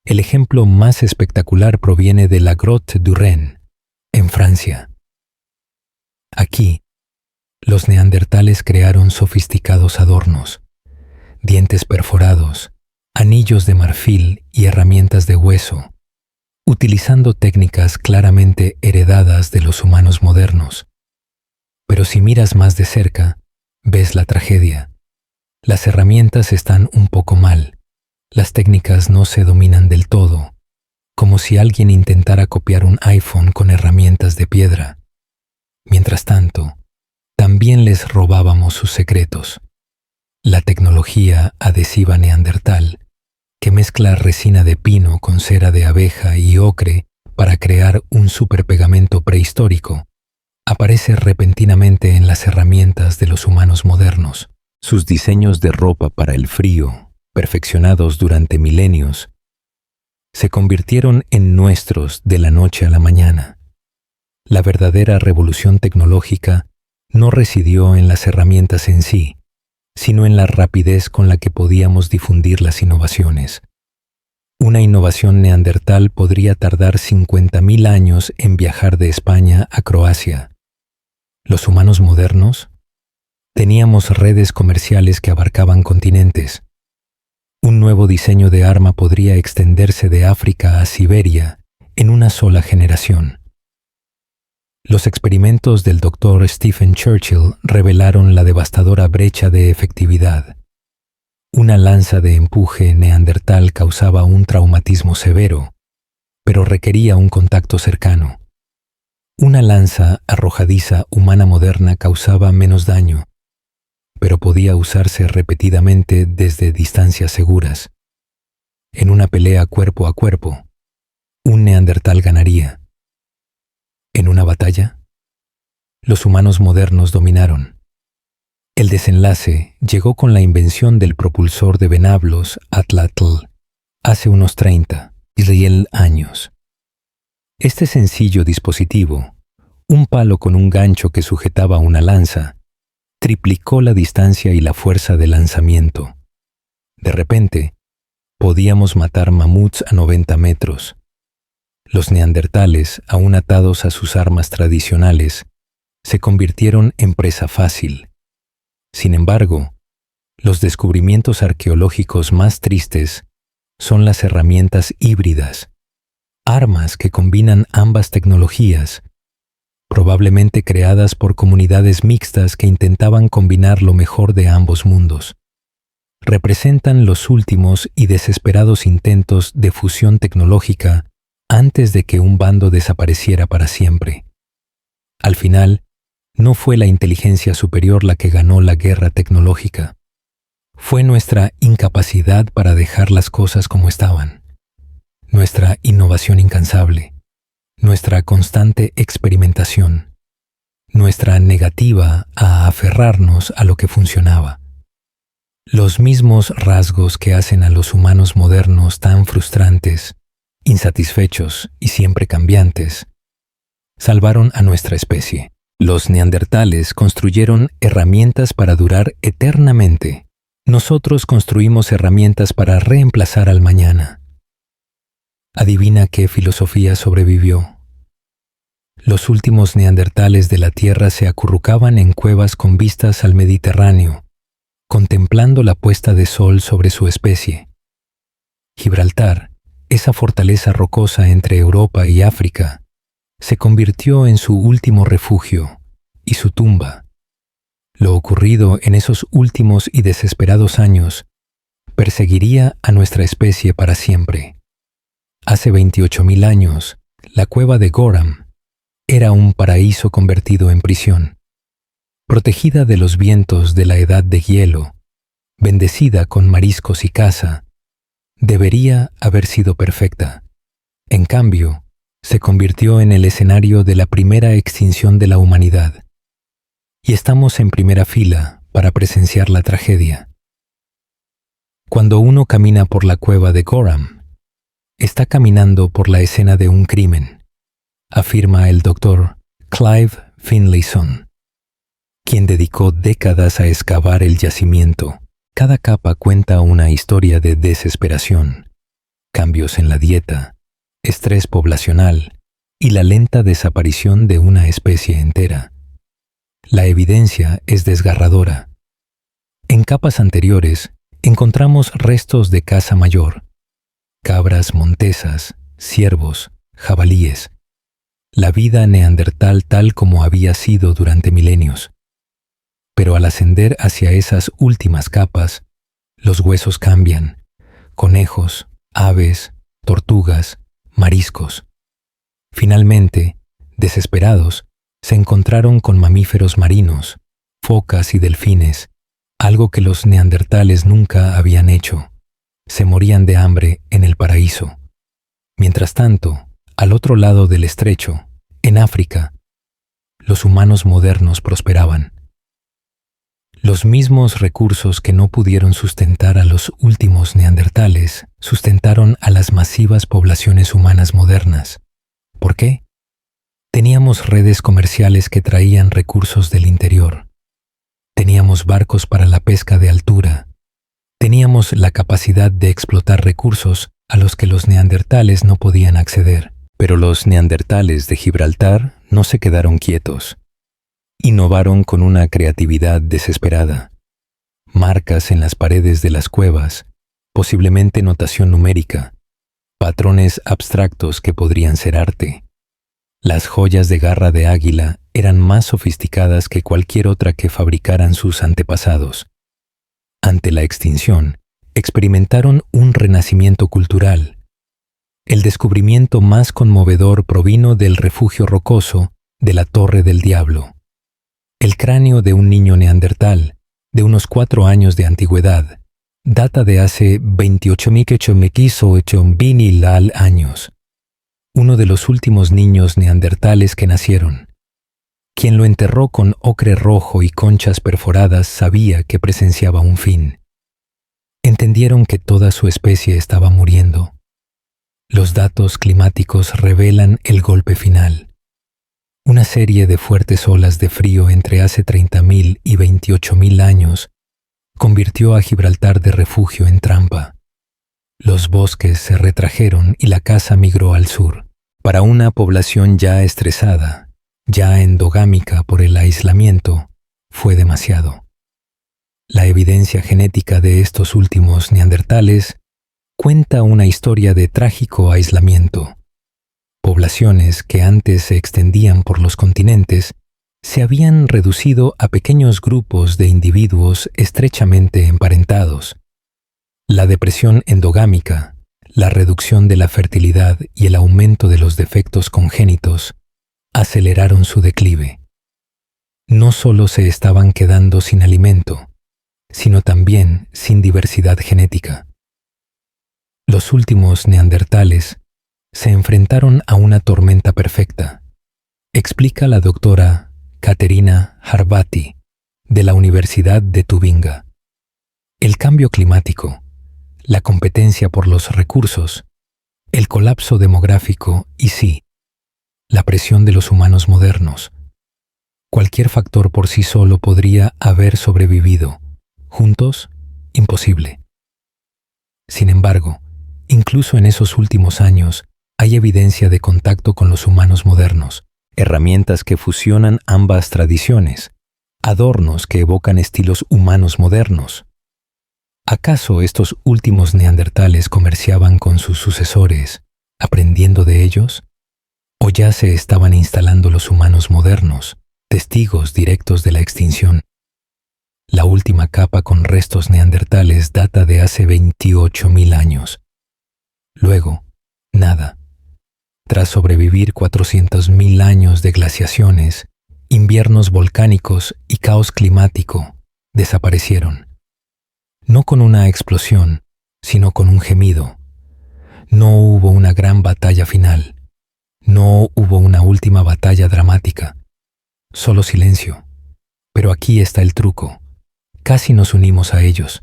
El ejemplo más espectacular proviene de la Grotte du Rhin, en Francia. Aquí, los neandertales crearon sofisticados adornos, dientes perforados, anillos de marfil y herramientas de hueso, utilizando técnicas claramente heredadas de los humanos modernos. Pero si miras más de cerca, ves la tragedia. Las herramientas están un poco mal. Las técnicas no se dominan del todo, como si alguien intentara copiar un iPhone con herramientas de piedra. Mientras tanto, también les robábamos sus secretos. La tecnología adhesiva neandertal, que mezcla resina de pino con cera de abeja y ocre para crear un superpegamento prehistórico, aparece repentinamente en las herramientas de los humanos modernos. Sus diseños de ropa para el frío, perfeccionados durante milenios, se convirtieron en nuestros de la noche a la mañana. La verdadera revolución tecnológica no residió en las herramientas en sí, sino en la rapidez con la que podíamos difundir las innovaciones. Una innovación neandertal podría tardar 50.000 años en viajar de España a Croacia. Los humanos modernos teníamos redes comerciales que abarcaban continentes. Un nuevo diseño de arma podría extenderse de África a Siberia en una sola generación. Los experimentos del Dr. Stephen Churchill revelaron la devastadora brecha de efectividad. Una lanza de empuje neandertal causaba un traumatismo severo, pero requería un contacto cercano. Una lanza arrojadiza humana moderna causaba menos daño, pero podía usarse repetidamente desde distancias seguras. En una pelea cuerpo a cuerpo, un neandertal ganaría. En una batalla, los humanos modernos dominaron. El desenlace llegó con la invención del propulsor de venablos Atlatl hace unos 30 años. Este sencillo dispositivo, un palo con un gancho que sujetaba una lanza, triplicó la distancia y la fuerza de lanzamiento. De repente, podíamos matar mamuts a 90 metros. Los neandertales, aún atados a sus armas tradicionales, se convirtieron en presa fácil. Sin embargo, los descubrimientos arqueológicos más tristes son las herramientas híbridas, armas que combinan ambas tecnologías, probablemente creadas por comunidades mixtas que intentaban combinar lo mejor de ambos mundos. Representan los últimos y desesperados intentos de fusión tecnológica antes de que un bando desapareciera para siempre. Al final, no fue la inteligencia superior la que ganó la guerra tecnológica. Fue nuestra incapacidad para dejar las cosas como estaban, nuestra innovación incansable, nuestra constante experimentación, nuestra negativa a aferrarnos a lo que funcionaba. Los mismos rasgos que hacen a los humanos modernos tan frustrantes, insatisfechos y siempre cambiantes, salvaron a nuestra especie. Los neandertales construyeron herramientas para durar eternamente. Nosotros construimos herramientas para reemplazar al mañana. Adivina qué filosofía sobrevivió. Los últimos neandertales de la Tierra se acurrucaban en cuevas con vistas al Mediterráneo, contemplando la puesta de sol sobre su especie. Gibraltar, esa fortaleza rocosa entre Europa y África, se convirtió en su último refugio y su tumba. Lo ocurrido en esos últimos y desesperados años perseguiría a nuestra especie para siempre. Hace 28.000 años, la cueva de Gorham era un paraíso convertido en prisión. Protegida de los vientos de la edad de hielo, bendecida con mariscos y caza, debería haber sido perfecta. En cambio, se convirtió en el escenario de la primera extinción de la humanidad. Y estamos en primera fila para presenciar la tragedia. Cuando uno camina por la cueva de Gorham, está caminando por la escena de un crimen, afirma el doctor Clive Finlayson, quien dedicó décadas a excavar el yacimiento. Cada capa cuenta una historia de desesperación, cambios en la dieta, estrés poblacional y la lenta desaparición de una especie entera. La evidencia es desgarradora. En capas anteriores encontramos restos de caza mayor, cabras montesas, ciervos, jabalíes, la vida neandertal tal como había sido durante milenios. Pero al ascender hacia esas últimas capas, los huesos cambian: conejos, aves, tortugas, mariscos. Finalmente, desesperados, se encontraron con mamíferos marinos, focas y delfines, algo que los neandertales nunca habían hecho. Se morían de hambre en el paraíso. Mientras tanto, al otro lado del estrecho, en África, los humanos modernos prosperaban. Los mismos recursos que no pudieron sustentar a los últimos neandertales sustentaron a las masivas poblaciones humanas modernas. ¿Por qué? Teníamos redes comerciales que traían recursos del interior. Teníamos barcos para la pesca de altura. Teníamos la capacidad de explotar recursos a los que los neandertales no podían acceder. Pero los neandertales de Gibraltar no se quedaron quietos. Innovaron con una creatividad desesperada. Marcas en las paredes de las cuevas, posiblemente notación numérica, patrones abstractos que podrían ser arte. Las joyas de garra de águila eran más sofisticadas que cualquier otra que fabricaran sus antepasados. Ante la extinción, experimentaron un renacimiento cultural. El descubrimiento más conmovedor provino del refugio rocoso de la Torre del Diablo. El cráneo de un niño neandertal, de unos 4 años de antigüedad, data de hace 28.000 años. Uno de los últimos niños neandertales que nacieron. Quien lo enterró con ocre rojo y conchas perforadas sabía que presenciaba un fin. Entendieron que toda su especie estaba muriendo. Los datos climáticos revelan el golpe final. Una serie de fuertes olas de frío entre hace 30.000 y 28.000 años convirtió a Gibraltar de refugio en trampa. Los bosques se retrajeron y la caza migró al sur. Para una población ya estresada, ya endogámica por el aislamiento, fue demasiado. La evidencia genética de estos últimos neandertales cuenta una historia de trágico aislamiento. Poblaciones que antes se extendían por los continentes se habían reducido a pequeños grupos de individuos estrechamente emparentados. La depresión endogámica, la reducción de la fertilidad y el aumento de los defectos congénitos aceleraron su declive. No solo se estaban quedando sin alimento, sino también sin diversidad genética. Los últimos neandertales se enfrentaron a una tormenta perfecta, explica la doctora Katerina Harvati de la Universidad de Tubinga. El cambio climático, la competencia por los recursos, el colapso demográfico y sí, la presión de los humanos modernos. Cualquier factor por sí solo podría haber sobrevivido. Juntos, imposible. Sin embargo, incluso en esos últimos años, hay evidencia de contacto con los humanos modernos, herramientas que fusionan ambas tradiciones, adornos que evocan estilos humanos modernos. ¿Acaso estos últimos neandertales comerciaban con sus sucesores, aprendiendo de ellos? ¿O ya se estaban instalando los humanos modernos, testigos directos de la extinción? La última capa con restos neandertales data de hace 28.000 años. Luego, nada. Tras sobrevivir 400.000 años de glaciaciones, inviernos volcánicos y caos climático, desaparecieron. No con una explosión, sino con un gemido. No hubo una gran batalla final. No hubo una última batalla dramática. Solo silencio. Pero aquí está el truco. Casi nos unimos a ellos.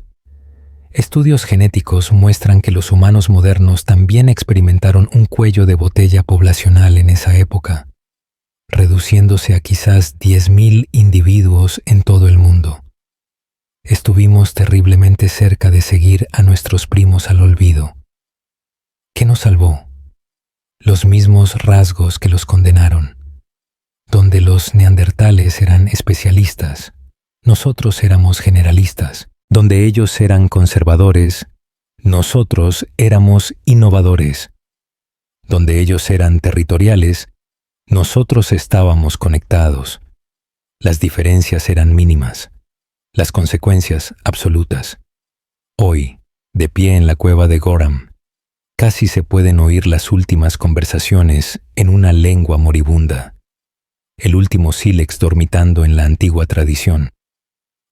Estudios genéticos muestran que los humanos modernos también experimentaron un cuello de botella poblacional en esa época, reduciéndose a quizás 10.000 individuos en todo el mundo. Estuvimos terriblemente cerca de seguir a nuestros primos al olvido. ¿Qué nos salvó? Los mismos rasgos que los condenaron. Donde los neandertales eran especialistas, nosotros éramos generalistas. Donde ellos eran conservadores, nosotros éramos innovadores. Donde ellos eran territoriales, nosotros estábamos conectados. Las diferencias eran mínimas, las consecuencias absolutas. Hoy, de pie en la cueva de Goram, casi se pueden oír las últimas conversaciones en una lengua moribunda. El último sílex dormitando en la antigua tradición.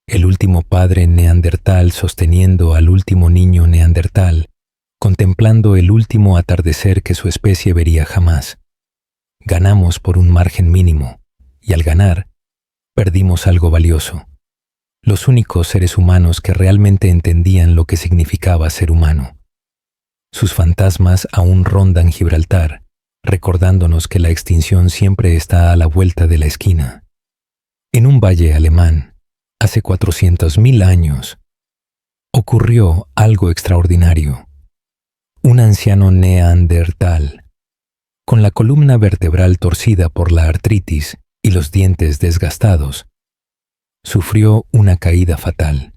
El último padre neandertal sosteniendo al último niño neandertal, contemplando el último atardecer que su especie vería jamás. Ganamos por un margen mínimo, y al ganar, perdimos algo valioso. Los únicos seres humanos que realmente entendían lo que significaba ser humano. Sus fantasmas aún rondan Gibraltar, recordándonos que la extinción siempre está a la vuelta de la esquina. En un valle alemán, hace 400.000 años, ocurrió algo extraordinario. Un anciano neandertal, con la columna vertebral torcida por la artritis y los dientes desgastados, sufrió una caída fatal.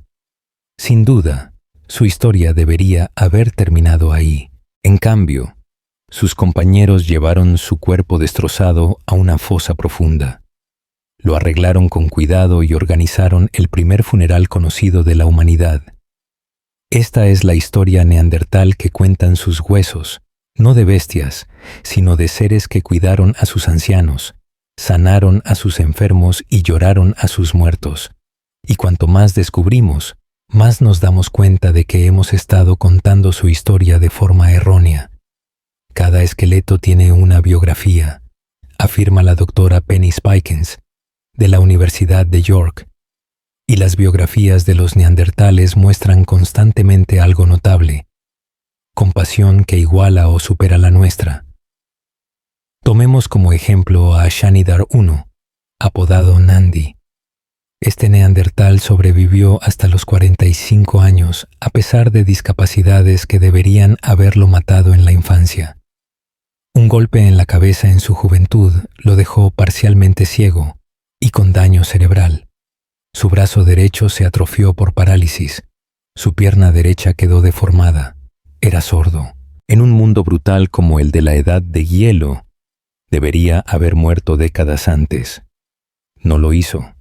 Sin duda, su historia debería haber terminado ahí. En cambio, sus compañeros llevaron su cuerpo destrozado a una fosa profunda. Lo arreglaron con cuidado y organizaron el primer funeral conocido de la humanidad. Esta es la historia neandertal que cuentan sus huesos, no de bestias, sino de seres que cuidaron a sus ancianos, sanaron a sus enfermos y lloraron a sus muertos. Y cuanto más descubrimos, más nos damos cuenta de que hemos estado contando su historia de forma errónea. Cada esqueleto tiene una biografía, afirma la doctora Penny Spikens, de la Universidad de York, y las biografías de los neandertales muestran constantemente algo notable, compasión que iguala o supera la nuestra. Tomemos como ejemplo a Shanidar I, apodado Nandi. Este neandertal sobrevivió hasta los 45 años, a pesar de discapacidades que deberían haberlo matado en la infancia. Un golpe en la cabeza en su juventud lo dejó parcialmente ciego y con daño cerebral. Su brazo derecho se atrofió por parálisis. Su pierna derecha quedó deformada. Era sordo. En un mundo brutal como el de la Edad de Hielo, debería haber muerto décadas antes. No lo hizo.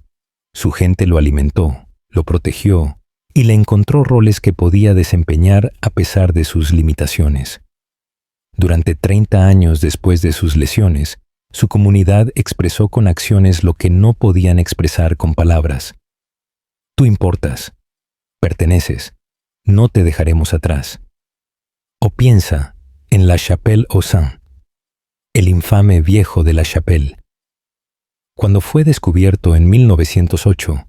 Su gente lo alimentó, lo protegió y le encontró roles que podía desempeñar a pesar de sus limitaciones. Durante 30 años después de sus lesiones, su comunidad expresó con acciones lo que no podían expresar con palabras. Tú importas, perteneces, no te dejaremos atrás. O piensa en La Chapelle aux Saints, el infame viejo de La Chapelle. Cuando fue descubierto en 1908,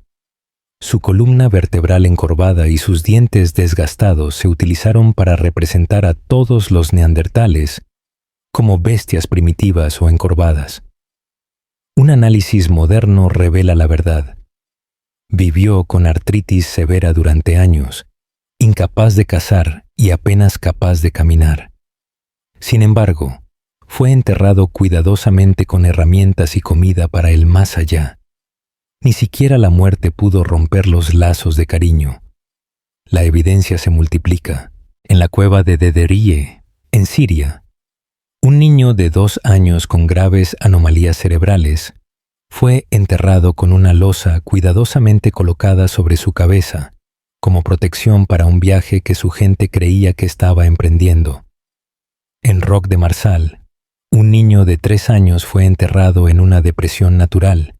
Su columna vertebral encorvada y sus dientes desgastados se utilizaron para representar a todos los neandertales como bestias primitivas o encorvadas. Un análisis moderno revela la verdad. Vivió con artritis severa durante años, incapaz de cazar y apenas capaz de caminar. Sin embargo, fue enterrado cuidadosamente con herramientas y comida para el más allá. Ni siquiera la muerte pudo romper los lazos de cariño. La evidencia se multiplica. En la cueva de Dederie, en Siria, un niño de 2 años con graves anomalías cerebrales fue enterrado con una losa cuidadosamente colocada sobre su cabeza, como protección para un viaje que su gente creía que estaba emprendiendo. En Roc de Marsal, un niño de 3 años fue enterrado en una depresión natural,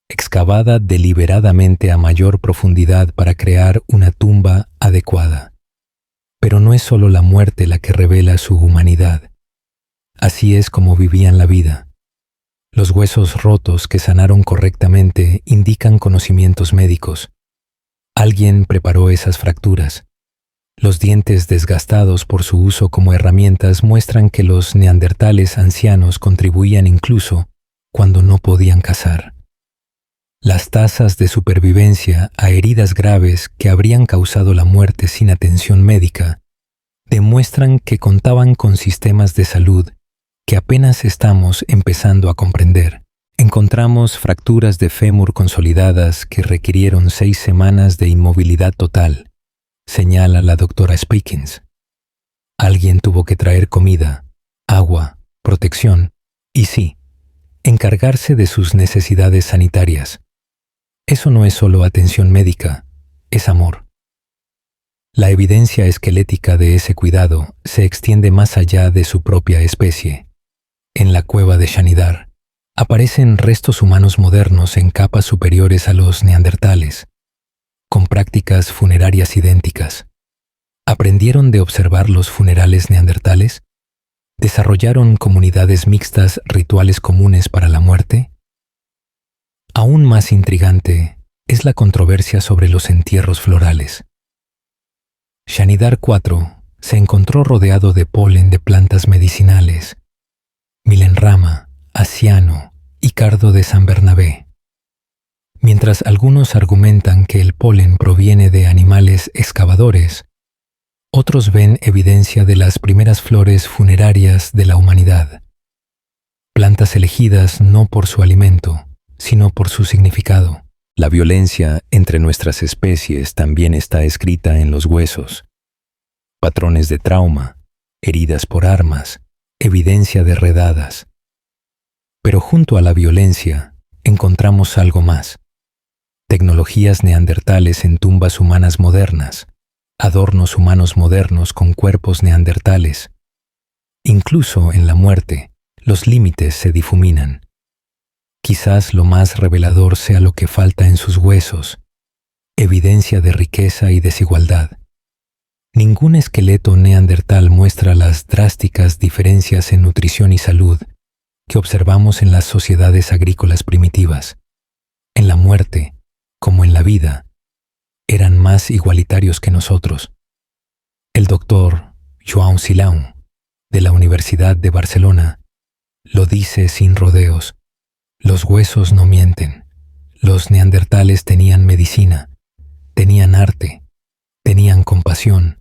excavada deliberadamente a mayor profundidad para crear una tumba adecuada. Pero no es solo la muerte la que revela su humanidad. Así es como vivían la vida. Los huesos rotos que sanaron correctamente indican conocimientos médicos. Alguien preparó esas fracturas. Los dientes desgastados por su uso como herramientas muestran que los neandertales ancianos contribuían incluso cuando no podían cazar. Las tasas de supervivencia a heridas graves que habrían causado la muerte sin atención médica demuestran que contaban con sistemas de salud que apenas estamos empezando a comprender. Encontramos fracturas de fémur consolidadas que requirieron 6 semanas de inmovilidad total, señala la doctora Speakins. Alguien tuvo que traer comida, agua, protección y sí, encargarse de sus necesidades sanitarias. Eso no es solo atención médica, es amor. La evidencia esquelética de ese cuidado se extiende más allá de su propia especie. En la cueva de Shanidar aparecen restos humanos modernos en capas superiores a los neandertales, con prácticas funerarias idénticas. ¿Aprendieron de observar los funerales neandertales? ¿Desarrollaron comunidades mixtas rituales comunes para la muerte? Aún más intrigante es la controversia sobre los entierros florales. Shanidar 4 se encontró rodeado de polen de plantas medicinales, milenrama, aciano y cardo de San Bernabé. Mientras algunos argumentan que el polen proviene de animales excavadores, otros ven evidencia de las primeras flores funerarias de la humanidad. Plantas elegidas no por su alimento, sino por su significado. La violencia entre nuestras especies también está escrita en los huesos. Patrones de trauma, heridas por armas, evidencia de redadas. Pero junto a la violencia encontramos algo más. Tecnologías neandertales en tumbas humanas modernas, adornos humanos modernos con cuerpos neandertales. Incluso en la muerte, los límites se difuminan. Quizás lo más revelador sea lo que falta en sus huesos, evidencia de riqueza y desigualdad. Ningún esqueleto neandertal muestra las drásticas diferencias en nutrición y salud que observamos en las sociedades agrícolas primitivas. En la muerte, como en la vida, eran más igualitarios que nosotros. El doctor João Silão, de la Universidad de Barcelona, lo dice sin rodeos. Los huesos no mienten. Los neandertales tenían medicina, tenían arte, tenían compasión,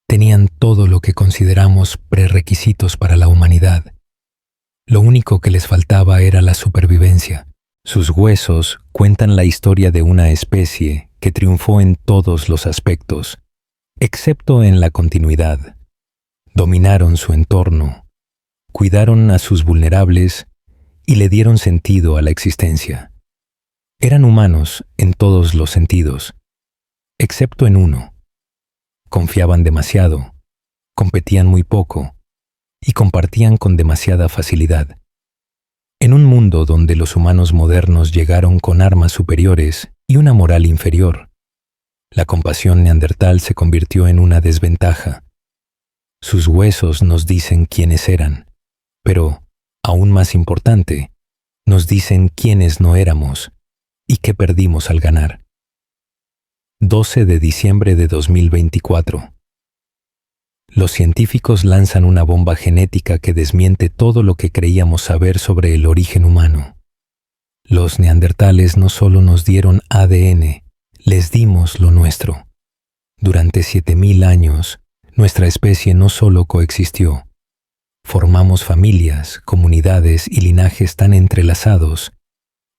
tenían todo lo que consideramos prerequisitos para la humanidad. Lo único que les faltaba era la supervivencia. Sus huesos cuentan la historia de una especie que triunfó en todos los aspectos, excepto en la continuidad. Dominaron su entorno, cuidaron a sus vulnerables y le dieron sentido a la existencia. Eran humanos en todos los sentidos, excepto en uno. Confiaban demasiado, competían muy poco y compartían con demasiada facilidad. En un mundo donde los humanos modernos llegaron con armas superiores y una moral inferior, la compasión neandertal se convirtió en una desventaja. Sus huesos nos dicen quiénes eran, pero, aún más importante, nos dicen quiénes no éramos y qué perdimos al ganar. 12 de diciembre de 2024. Los científicos lanzan una bomba genética que desmiente todo lo que creíamos saber sobre el origen humano. Los neandertales no solo nos dieron ADN, les dimos lo nuestro. Durante 7000 años, nuestra especie no solo coexistió. Formamos familias, comunidades y linajes tan entrelazados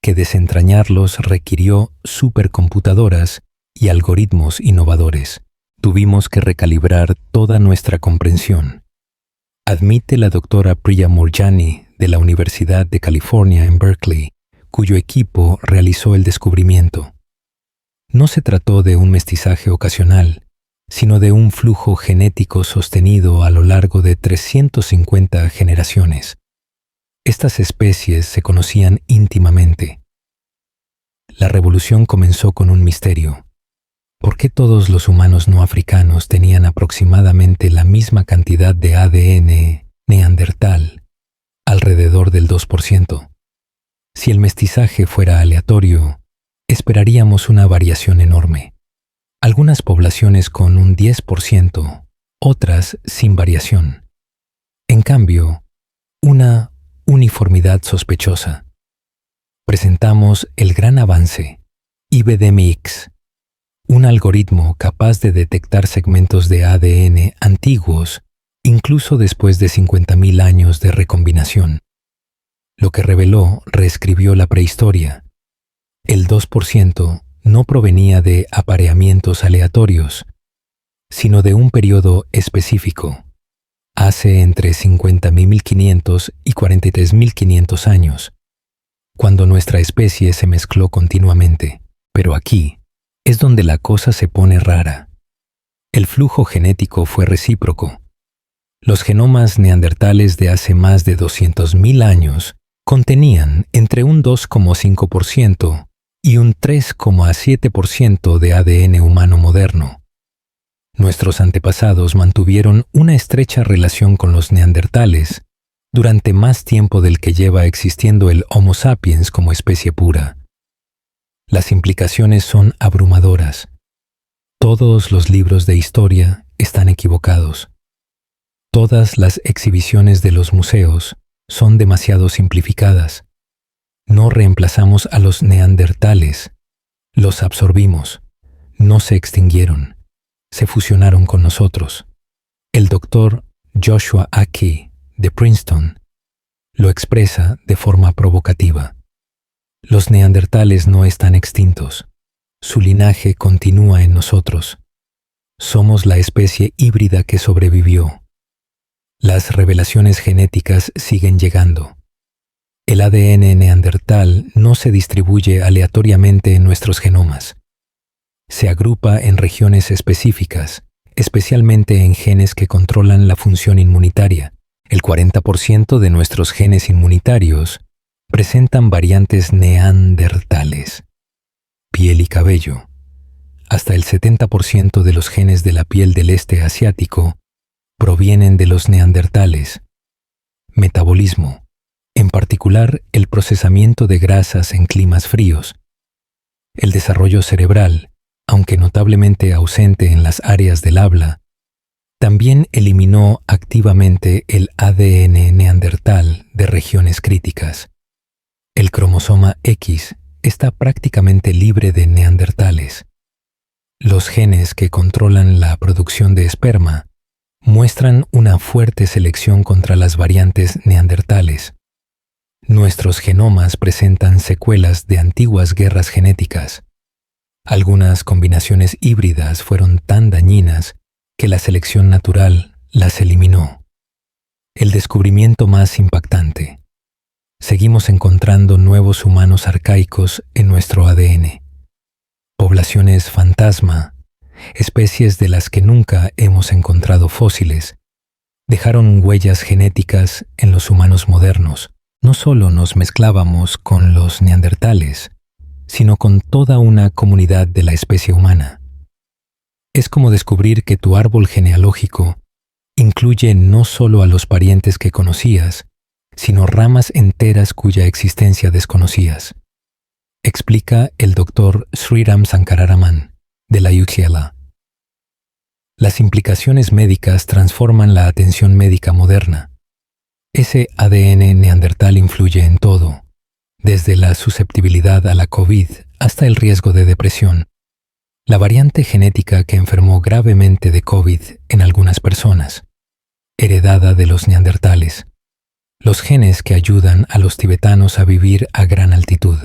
que desentrañarlos requirió supercomputadoras y algoritmos innovadores. Tuvimos que recalibrar toda nuestra comprensión. Admite la doctora Priya Moorjani de la Universidad de California en Berkeley, cuyo equipo realizó el descubrimiento. No se trató de un mestizaje ocasional, sino de un flujo genético sostenido a lo largo de 350 generaciones. Estas especies se conocían íntimamente. La revolución comenzó con un misterio. ¿Por qué todos los humanos no africanos tenían aproximadamente la misma cantidad de ADN neandertal, alrededor del 2%? Si el mestizaje fuera aleatorio, esperaríamos una variación enorme. Algunas poblaciones con un 10%, otras sin variación. En cambio, una uniformidad sospechosa. Presentamos el gran avance, IBDMX, un algoritmo capaz de detectar segmentos de ADN antiguos, incluso después de 50.000 años de recombinación. Lo que reveló reescribió la prehistoria. El 2% no provenía de apareamientos aleatorios, sino de un periodo específico, hace entre 50.500 y 43.500 años, cuando nuestra especie se mezcló continuamente. Pero aquí es donde la cosa se pone rara. El flujo genético fue recíproco. Los genomas neandertales de hace más de 200.000 años contenían entre un 2,5% y un 3,7% de ADN humano moderno. Nuestros antepasados mantuvieron una estrecha relación con los neandertales durante más tiempo del que lleva existiendo el Homo sapiens como especie pura. Las implicaciones son abrumadoras. Todos los libros de historia están equivocados. Todas las exhibiciones de los museos son demasiado simplificadas. No reemplazamos a los neandertales, los absorbimos, no se extinguieron, se fusionaron con nosotros. El doctor Joshua Aki, de Princeton, lo expresa de forma provocativa. Los neandertales no están extintos, su linaje continúa en nosotros. Somos la especie híbrida que sobrevivió. Las revelaciones genéticas siguen llegando. El ADN neandertal no se distribuye aleatoriamente en nuestros genomas. Se agrupa en regiones específicas, especialmente en genes que controlan la función inmunitaria. El 40% de nuestros genes inmunitarios presentan variantes neandertales. Piel y cabello. Hasta el 70% de los genes de la piel del este asiático provienen de los neandertales. Metabolismo, en particular el procesamiento de grasas en climas fríos. El desarrollo cerebral, aunque notablemente ausente en las áreas del habla, también eliminó activamente el ADN neandertal de regiones críticas. El cromosoma X está prácticamente libre de neandertales. Los genes que controlan la producción de esperma muestran una fuerte selección contra las variantes neandertales. Nuestros genomas presentan secuelas de antiguas guerras genéticas. Algunas combinaciones híbridas fueron tan dañinas que la selección natural las eliminó. El descubrimiento más impactante. Seguimos encontrando nuevos humanos arcaicos en nuestro ADN. Poblaciones fantasma, especies de las que nunca hemos encontrado fósiles, dejaron huellas genéticas en los humanos modernos. No solo nos mezclábamos con los neandertales, sino con toda una comunidad de la especie humana. Es como descubrir que tu árbol genealógico incluye no solo a los parientes que conocías, sino ramas enteras cuya existencia desconocías. Explica el Dr. Sriram Sankararaman, de la UCLA. Las implicaciones médicas transforman la atención médica moderna. Ese ADN neandertal influye en todo, desde la susceptibilidad a la COVID hasta el riesgo de depresión. La variante genética que enfermó gravemente de COVID en algunas personas, heredada de los neandertales. Los genes que ayudan a los tibetanos a vivir a gran altitud.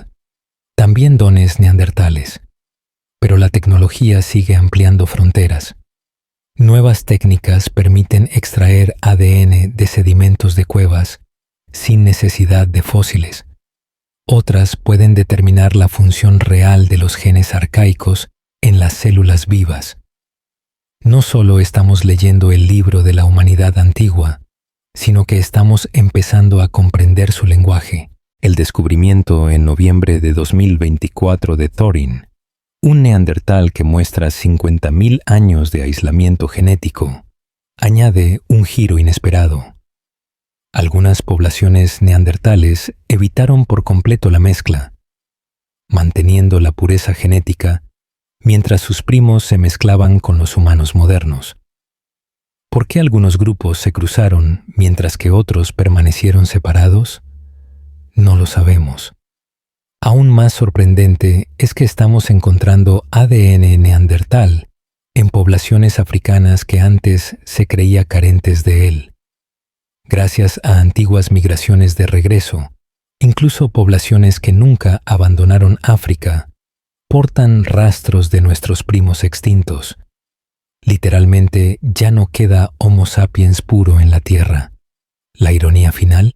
También dones neandertales. Pero la tecnología sigue ampliando fronteras. Nuevas técnicas permiten extraer ADN de sedimentos de cuevas sin necesidad de fósiles. Otras pueden determinar la función real de los genes arcaicos en las células vivas. No solo estamos leyendo el libro de la humanidad antigua, sino que estamos empezando a comprender su lenguaje. El descubrimiento en noviembre de 2024 de Thorin, un neandertal que muestra 50.000 años de aislamiento genético, añade un giro inesperado. Algunas poblaciones neandertales evitaron por completo la mezcla, manteniendo la pureza genética mientras sus primos se mezclaban con los humanos modernos. ¿Por qué algunos grupos se cruzaron mientras que otros permanecieron separados? No lo sabemos. Aún más sorprendente es que estamos encontrando ADN neandertal en poblaciones africanas que antes se creía carentes de él. Gracias a antiguas migraciones de regreso, incluso poblaciones que nunca abandonaron África, portan rastros de nuestros primos extintos. Literalmente ya no queda Homo sapiens puro en la Tierra. ¿La ironía final?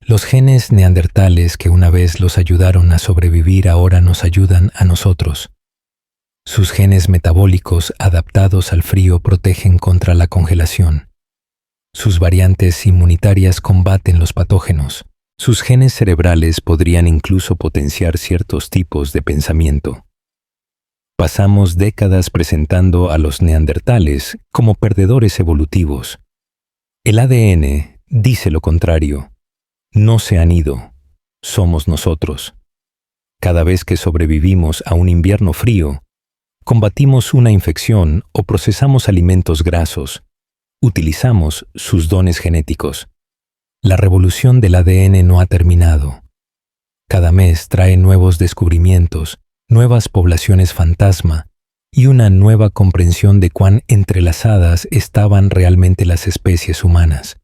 Los genes neandertales que una vez los ayudaron a sobrevivir ahora nos ayudan a nosotros. Sus genes metabólicos adaptados al frío protegen contra la congelación. Sus variantes inmunitarias combaten los patógenos. Sus genes cerebrales podrían incluso potenciar ciertos tipos de pensamiento. Pasamos décadas presentando a los neandertales como perdedores evolutivos. El ADN dice lo contrario. No se han ido, somos nosotros. Cada vez que sobrevivimos a un invierno frío, combatimos una infección o procesamos alimentos grasos, utilizamos sus dones genéticos. La revolución del ADN no ha terminado. Cada mes trae nuevos descubrimientos, nuevas poblaciones fantasma y una nueva comprensión de cuán entrelazadas estaban realmente las especies humanas.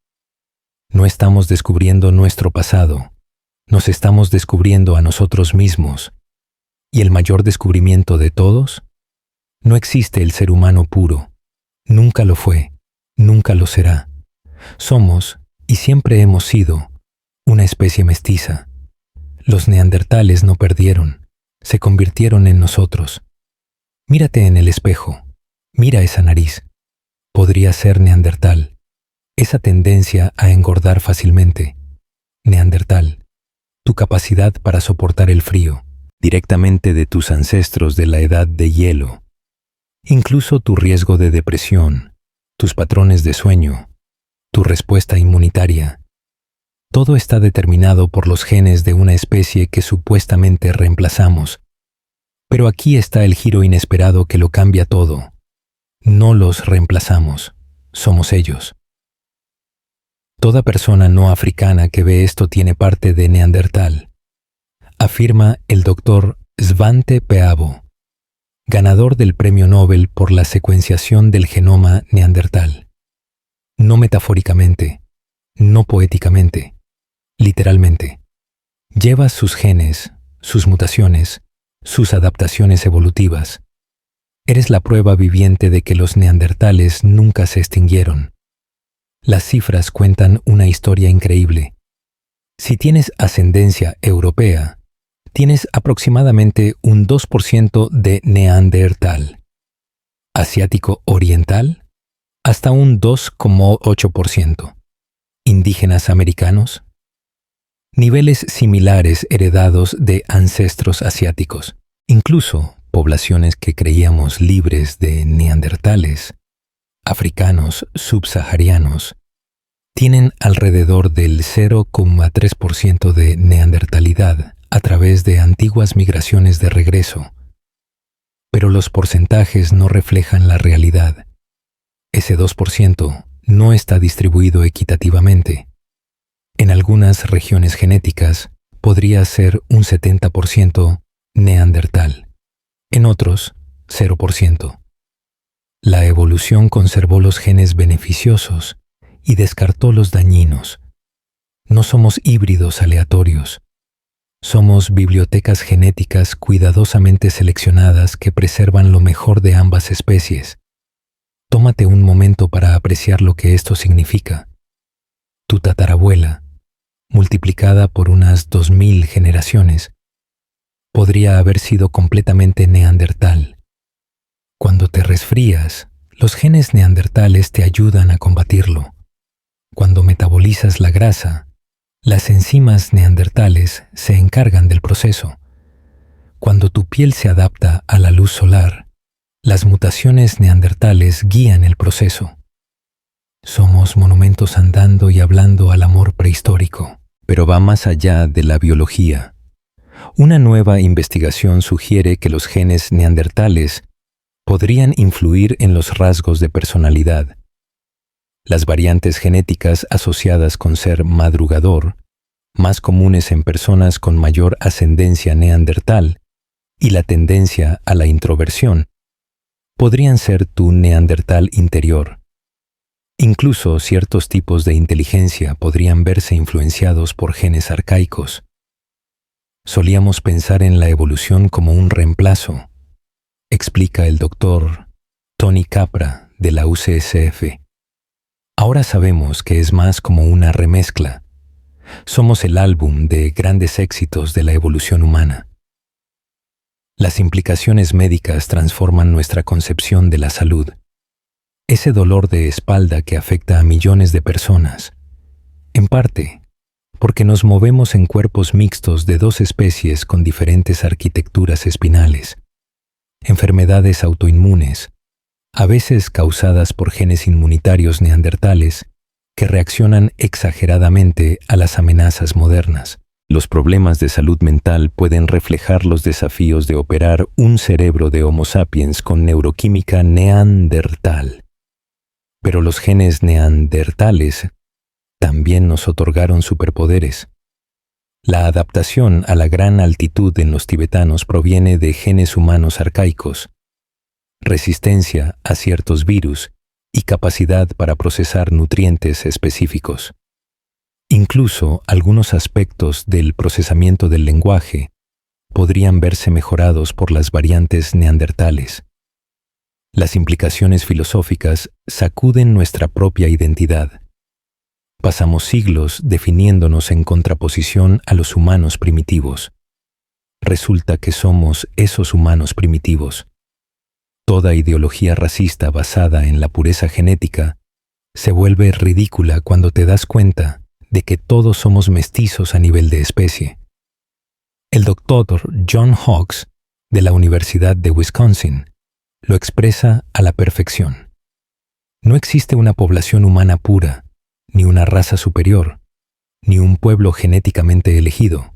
No estamos descubriendo nuestro pasado, nos estamos descubriendo a nosotros mismos. ¿Y el mayor descubrimiento de todos? No existe el ser humano puro. Nunca lo fue, nunca lo será. Somos, y siempre hemos sido, una especie mestiza. Los neandertales no perdieron, se convirtieron en nosotros. Mírate en el espejo, mira esa nariz. Podría ser neandertal. Esa tendencia a engordar fácilmente. Neandertal. Tu capacidad para soportar el frío, directamente de tus ancestros de la edad de hielo. Incluso tu riesgo de depresión, tus patrones de sueño, tu respuesta inmunitaria. Todo está determinado por los genes de una especie que supuestamente reemplazamos. Pero aquí está el giro inesperado que lo cambia todo. No los reemplazamos, somos ellos. Toda persona no africana que ve esto tiene parte de neandertal, afirma el Dr. Svante Pääbo, ganador del Premio Nobel por la secuenciación del genoma neandertal. No metafóricamente, no poéticamente, literalmente. Llevas sus genes, sus mutaciones, sus adaptaciones evolutivas. Eres la prueba viviente de que los neandertales nunca se extinguieron. Las cifras cuentan una historia increíble. Si tienes ascendencia europea, tienes aproximadamente un 2% de neandertal. Asiático oriental, hasta un 2,8%. Indígenas americanos, niveles similares heredados de ancestros asiáticos. Incluso poblaciones que creíamos libres de neandertales, africanos subsaharianos, tienen alrededor del 0,3% de neandertalidad a través de antiguas migraciones de regreso. Pero los porcentajes no reflejan la realidad. Ese 2% no está distribuido equitativamente. En algunas regiones genéticas podría ser un 70% neandertal, en otros 0%. La evolución conservó los genes beneficiosos y descartó los dañinos. No somos híbridos aleatorios. Somos bibliotecas genéticas cuidadosamente seleccionadas que preservan lo mejor de ambas especies. Tómate un momento para apreciar lo que esto significa. Tu tatarabuela, multiplicada por unas 2000 generaciones, podría haber sido completamente neandertal. Cuando te resfrías, los genes neandertales te ayudan a combatirlo. Cuando metabolizas la grasa, las enzimas neandertales se encargan del proceso. Cuando tu piel se adapta a la luz solar, las mutaciones neandertales guían el proceso. Somos monumentos andando y hablando al amor prehistórico. Pero va más allá de la biología. Una nueva investigación sugiere que los genes neandertales podrían influir en los rasgos de personalidad. Las variantes genéticas asociadas con ser madrugador, más comunes en personas con mayor ascendencia neandertal, y la tendencia a la introversión, podrían ser tu neandertal interior. Incluso ciertos tipos de inteligencia podrían verse influenciados por genes arcaicos. Solíamos pensar en la evolución como un reemplazo, explica el doctor Tony Capra de la UCSF. Ahora sabemos que es más como una remezcla. Somos el álbum de grandes éxitos de la evolución humana. Las implicaciones médicas transforman nuestra concepción de la salud. Ese dolor de espalda que afecta a millones de personas, en parte porque nos movemos en cuerpos mixtos de dos especies con diferentes arquitecturas espinales, enfermedades autoinmunes, a veces causadas por genes inmunitarios neandertales que reaccionan exageradamente a las amenazas modernas. Los problemas de salud mental pueden reflejar los desafíos de operar un cerebro de Homo sapiens con neuroquímica neandertal. Pero los genes neandertales también nos otorgaron superpoderes. La adaptación a la gran altitud en los tibetanos proviene de genes humanos arcaicos, resistencia a ciertos virus y capacidad para procesar nutrientes específicos. Incluso algunos aspectos del procesamiento del lenguaje podrían verse mejorados por las variantes neandertales. Las implicaciones filosóficas sacuden nuestra propia identidad. Pasamos siglos definiéndonos en contraposición a los humanos primitivos. Resulta que somos esos humanos primitivos. Toda ideología racista basada en la pureza genética se vuelve ridícula cuando te das cuenta de que todos somos mestizos a nivel de especie. El doctor John Hawkes, de la Universidad de Wisconsin, lo expresa a la perfección. No existe una población humana pura, ni una raza superior, ni un pueblo genéticamente elegido.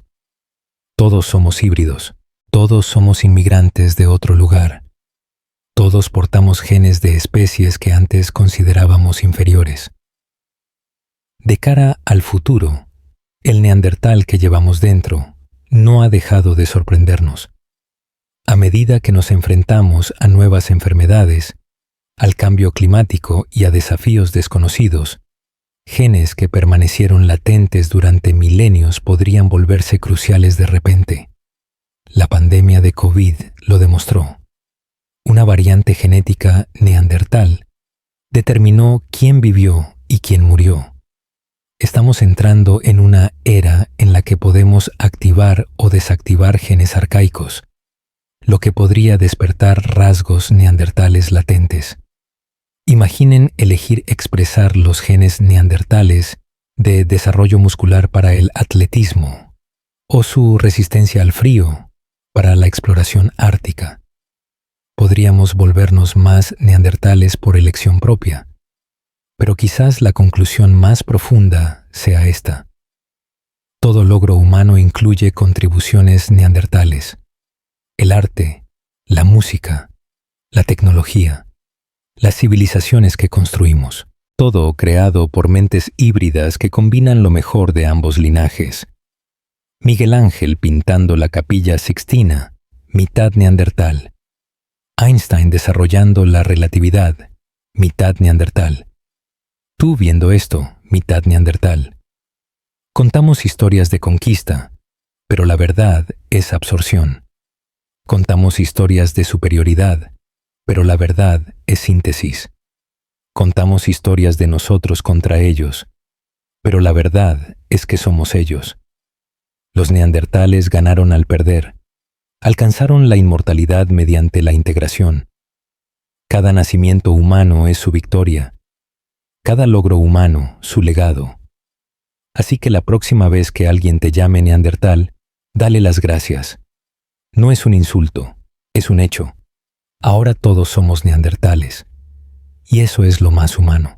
Todos somos híbridos, todos somos inmigrantes de otro lugar. Todos portamos genes de especies que antes considerábamos inferiores. De cara al futuro, el neandertal que llevamos dentro no ha dejado de sorprendernos. A medida que nos enfrentamos a nuevas enfermedades, al cambio climático y a desafíos desconocidos, genes que permanecieron latentes durante milenios podrían volverse cruciales de repente. La pandemia de COVID lo demostró. Una variante genética neandertal determinó quién vivió y quién murió. Estamos entrando en una era en la que podemos activar o desactivar genes arcaicos, lo que podría despertar rasgos neandertales latentes. Imaginen elegir expresar los genes neandertales de desarrollo muscular para el atletismo o su resistencia al frío para la exploración ártica. Podríamos volvernos más neandertales por elección propia, pero quizás la conclusión más profunda sea esta. Todo logro humano incluye contribuciones neandertales. El arte, la música, la tecnología, las civilizaciones que construimos, todo creado por mentes híbridas que combinan lo mejor de ambos linajes. Miguel Ángel pintando la Capilla Sixtina, mitad neandertal. Einstein desarrollando la relatividad, mitad neandertal. Tú viendo esto, mitad neandertal. Contamos historias de conquista, pero la verdad es absorción. Contamos historias de superioridad, pero la verdad es síntesis. Contamos historias de nosotros contra ellos, pero la verdad es que somos ellos. Los neandertales ganaron al perder. Alcanzaron la inmortalidad mediante la integración. Cada nacimiento humano es su victoria. Cada logro humano, su legado. Así que la próxima vez que alguien te llame neandertal, dale las gracias. No es un insulto, es un hecho. Ahora todos somos neandertales. Y eso es lo más humano.